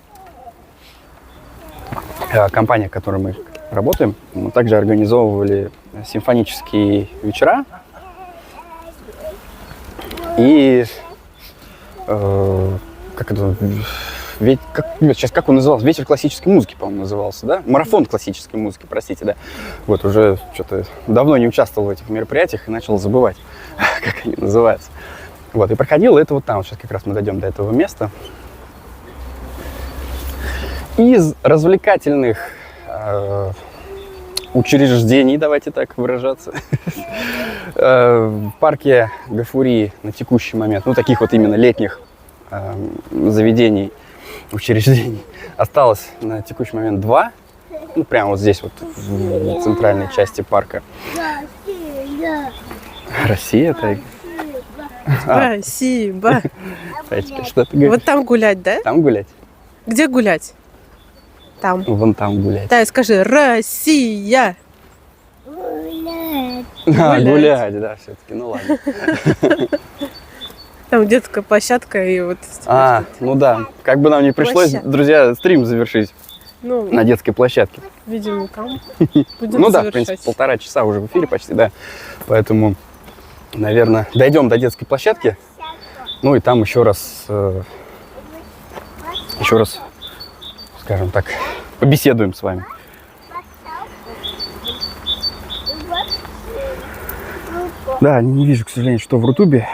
S2: компания, в которой мы работаем, мы также организовывали симфонические вечера. И как это, как он назывался? Вечер классической музыки, по-моему, назывался, да? Марафон классической музыки, простите, да. Вот уже что-то давно не участвовал в этих мероприятиях и начал забывать, как они называются. Вот, и проходило это вот там, сейчас как раз мы дойдем до этого места. Из развлекательных учреждений, давайте так выражаться, в парке Гафурии на текущий момент, ну, таких вот именно летних заведений, учреждений, осталось на текущий момент 2, ну, прямо вот здесь вот, в центральной части парка. Россия, так?
S1: Спасибо.
S2: Что ты говоришь?
S1: Вот там гулять, да?
S2: Там гулять?
S1: Где гулять? Там.
S2: Вон там гулять.
S1: Да, скажи «Россия».
S2: Гулять, да, все-таки, ну ладно.
S1: Там детская площадка и вот...
S2: Ну да, как бы нам не пришлось,
S1: Площадка.
S2: друзья, стрим завершить
S1: Ну,
S2: на детской площадке.
S1: видимо, там будем
S2: Ну да, в
S1: завершать.
S2: принципе, 1,5 часа уже в эфире почти, да. Поэтому, наверное, дойдем до детской площадки. Ну и там еще раз, скажем так, побеседуем с вами. Да, не вижу, к сожалению, что в Рутубе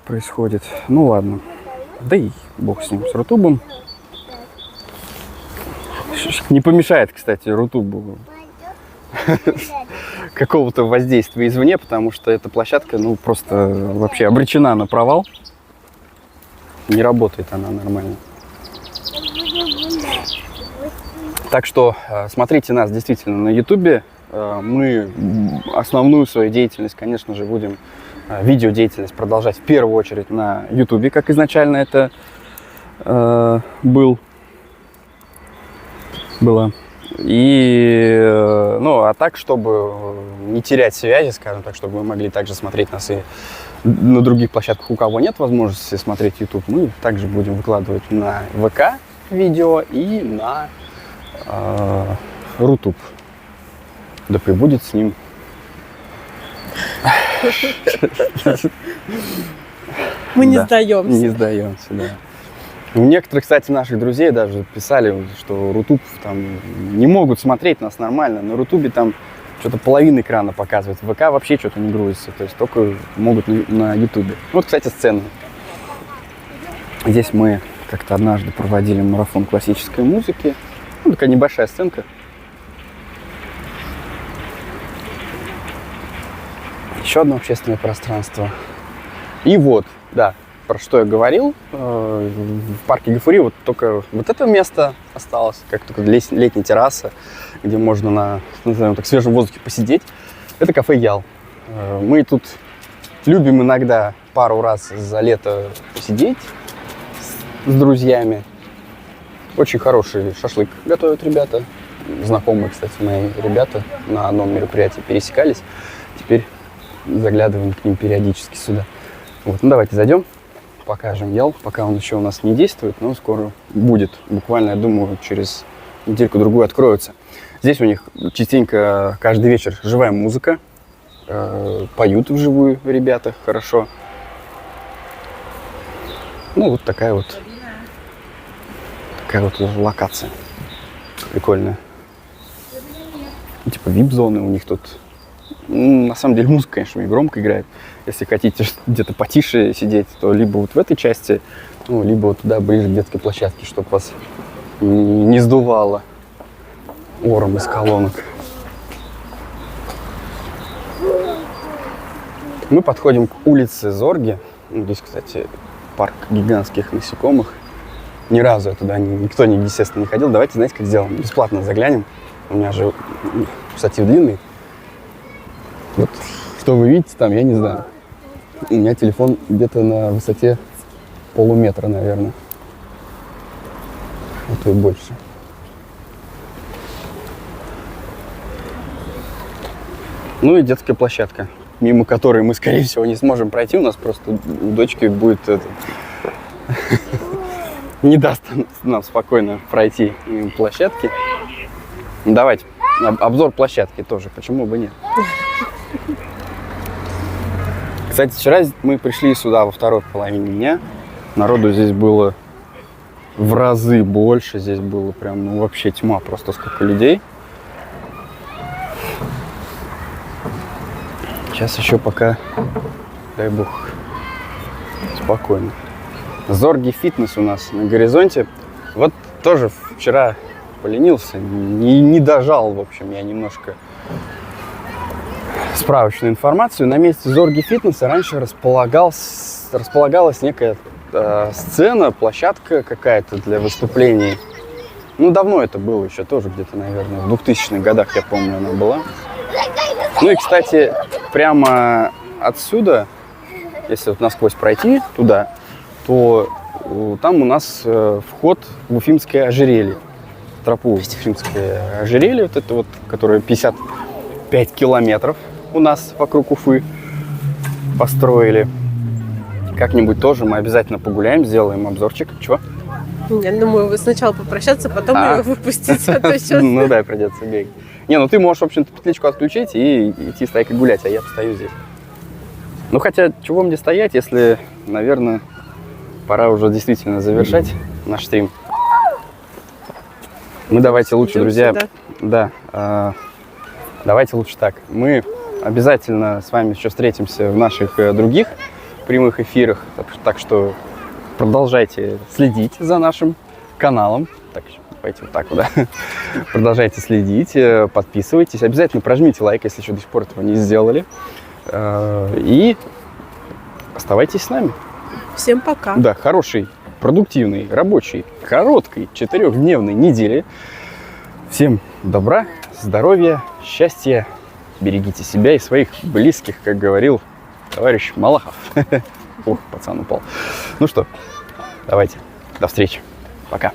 S2: происходит. Ну ладно. Да и бог с ним, с Рутубом. Не помешает, кстати, Рутубу какого-то воздействия извне, потому что эта площадка, ну, просто вообще обречена на провал. Не работает она нормально. Так что смотрите нас действительно на Ютубе. Мы основную свою деятельность, конечно же, будем видеодеятельность продолжать в первую очередь на Ютубе, как изначально это было. И, ну, а так, чтобы не терять связи, скажем так, чтобы вы могли также смотреть нас и на других площадках, у кого нет возможности смотреть YouTube, мы также будем выкладывать на ВК видео и на Рутуб. Да пребудет с ним.
S1: Мы не
S2: Да,
S1: сдаемся.
S2: Не сдаемся, да. У некоторых, кстати, наших друзей даже писали, что Рутуб там не могут смотреть нас нормально. На Рутубе там что-то половина экрана показывает. В ВК вообще что-то не грузится. То есть только могут на Ютубе. Вот, кстати, сцена. Здесь мы как-то однажды проводили марафон классической музыки. Ну, такая небольшая сценка. Еще одно общественное пространство. И вот, да, про что я говорил, в парке Гафурии вот только вот это место осталось, как только летняя терраса, где можно на, назовем так, свежем воздухе посидеть. Это кафе Ял. Мы тут любим иногда пару раз за лето посидеть с друзьями. Очень хороший шашлык готовят ребята. Знакомые, кстати, мои ребята на одном мероприятии пересекались. Теперь заглядываем к ним периодически сюда. Вот, ну давайте зайдем, покажем Ял, пока он еще у нас не действует, но скоро будет. Буквально, я думаю, через недельку-другую откроется. Здесь у них частенько каждый вечер живая музыка, поют вживую ребята хорошо. Ну вот такая вот локация прикольная. Типа вип-зоны у них тут На самом деле музыка, конечно, и громко играет. Если хотите где-то потише сидеть, то либо вот в этой части, ну, либо вот туда, ближе к детской площадке, чтобы вас не сдувало ором из колонок. Мы подходим к улице Зорге. Здесь, кстати, парк гигантских насекомых. Ни разу я туда никто, естественно, не ходил. Давайте, знаете, как сделаем? Бесплатно заглянем. У меня же штатив длинный. Вот, что вы видите там, я не знаю. У меня телефон где-то на высоте полуметра, наверное. А то и больше. Ну и детская площадка, мимо которой мы, скорее всего, не сможем пройти. У нас просто у дочки будет не даст нам спокойно пройти мимо площадки. Давайте, обзор площадки тоже, почему бы нет. Кстати, вчера мы пришли сюда во второй половине дня. Народу здесь было в разы больше. Здесь было прям, ну, вообще тьма, просто сколько людей. Сейчас еще пока, дай бог, спокойно. Зорги фитнес у нас на горизонте. Вот тоже вчера поленился, не дожал, в общем, я немножко справочную информацию. На месте Зорги фитнеса раньше располагалась некая сцена, площадка какая-то для выступлений. Ну, давно это было, еще тоже где-то, наверное, в 2000-х годах, я помню, она была. Ну и, кстати, прямо отсюда, если вот насквозь пройти туда, то там у нас вход в Уфимское ожерелье. Тропу в Уфимское ожерелье, вот это вот, которое 55 километров у нас вокруг Уфы построили. Как-нибудь тоже мы обязательно погуляем, сделаем обзорчик. Чего?
S1: Я думаю, вы сначала попрощаться, потом ее выпустить.
S2: Ну да, придется бегать. Не, ну ты можешь, в общем-то, петличку отключить и идти стайкой гулять, а я постою здесь. Ну хотя, чего мне стоять, если, наверное, пора уже действительно завершать наш стрим. Мы давайте лучше, друзья, давайте лучше так. Мы обязательно с вами еще встретимся в наших других прямых эфирах, так что продолжайте следить за нашим каналом. Так, давайте вот так вот, да. Продолжайте следить, подписывайтесь, обязательно прожмите лайк, если еще до сих пор этого не сделали. И оставайтесь с нами.
S1: Всем пока.
S2: Да, хорошей, продуктивной, рабочей, короткой 4-дневной недели. Всем добра, здоровья, счастья. Берегите себя и своих близких, как говорил товарищ Малахов. Ух, пацан упал. Ну что, давайте, до встречи. Пока.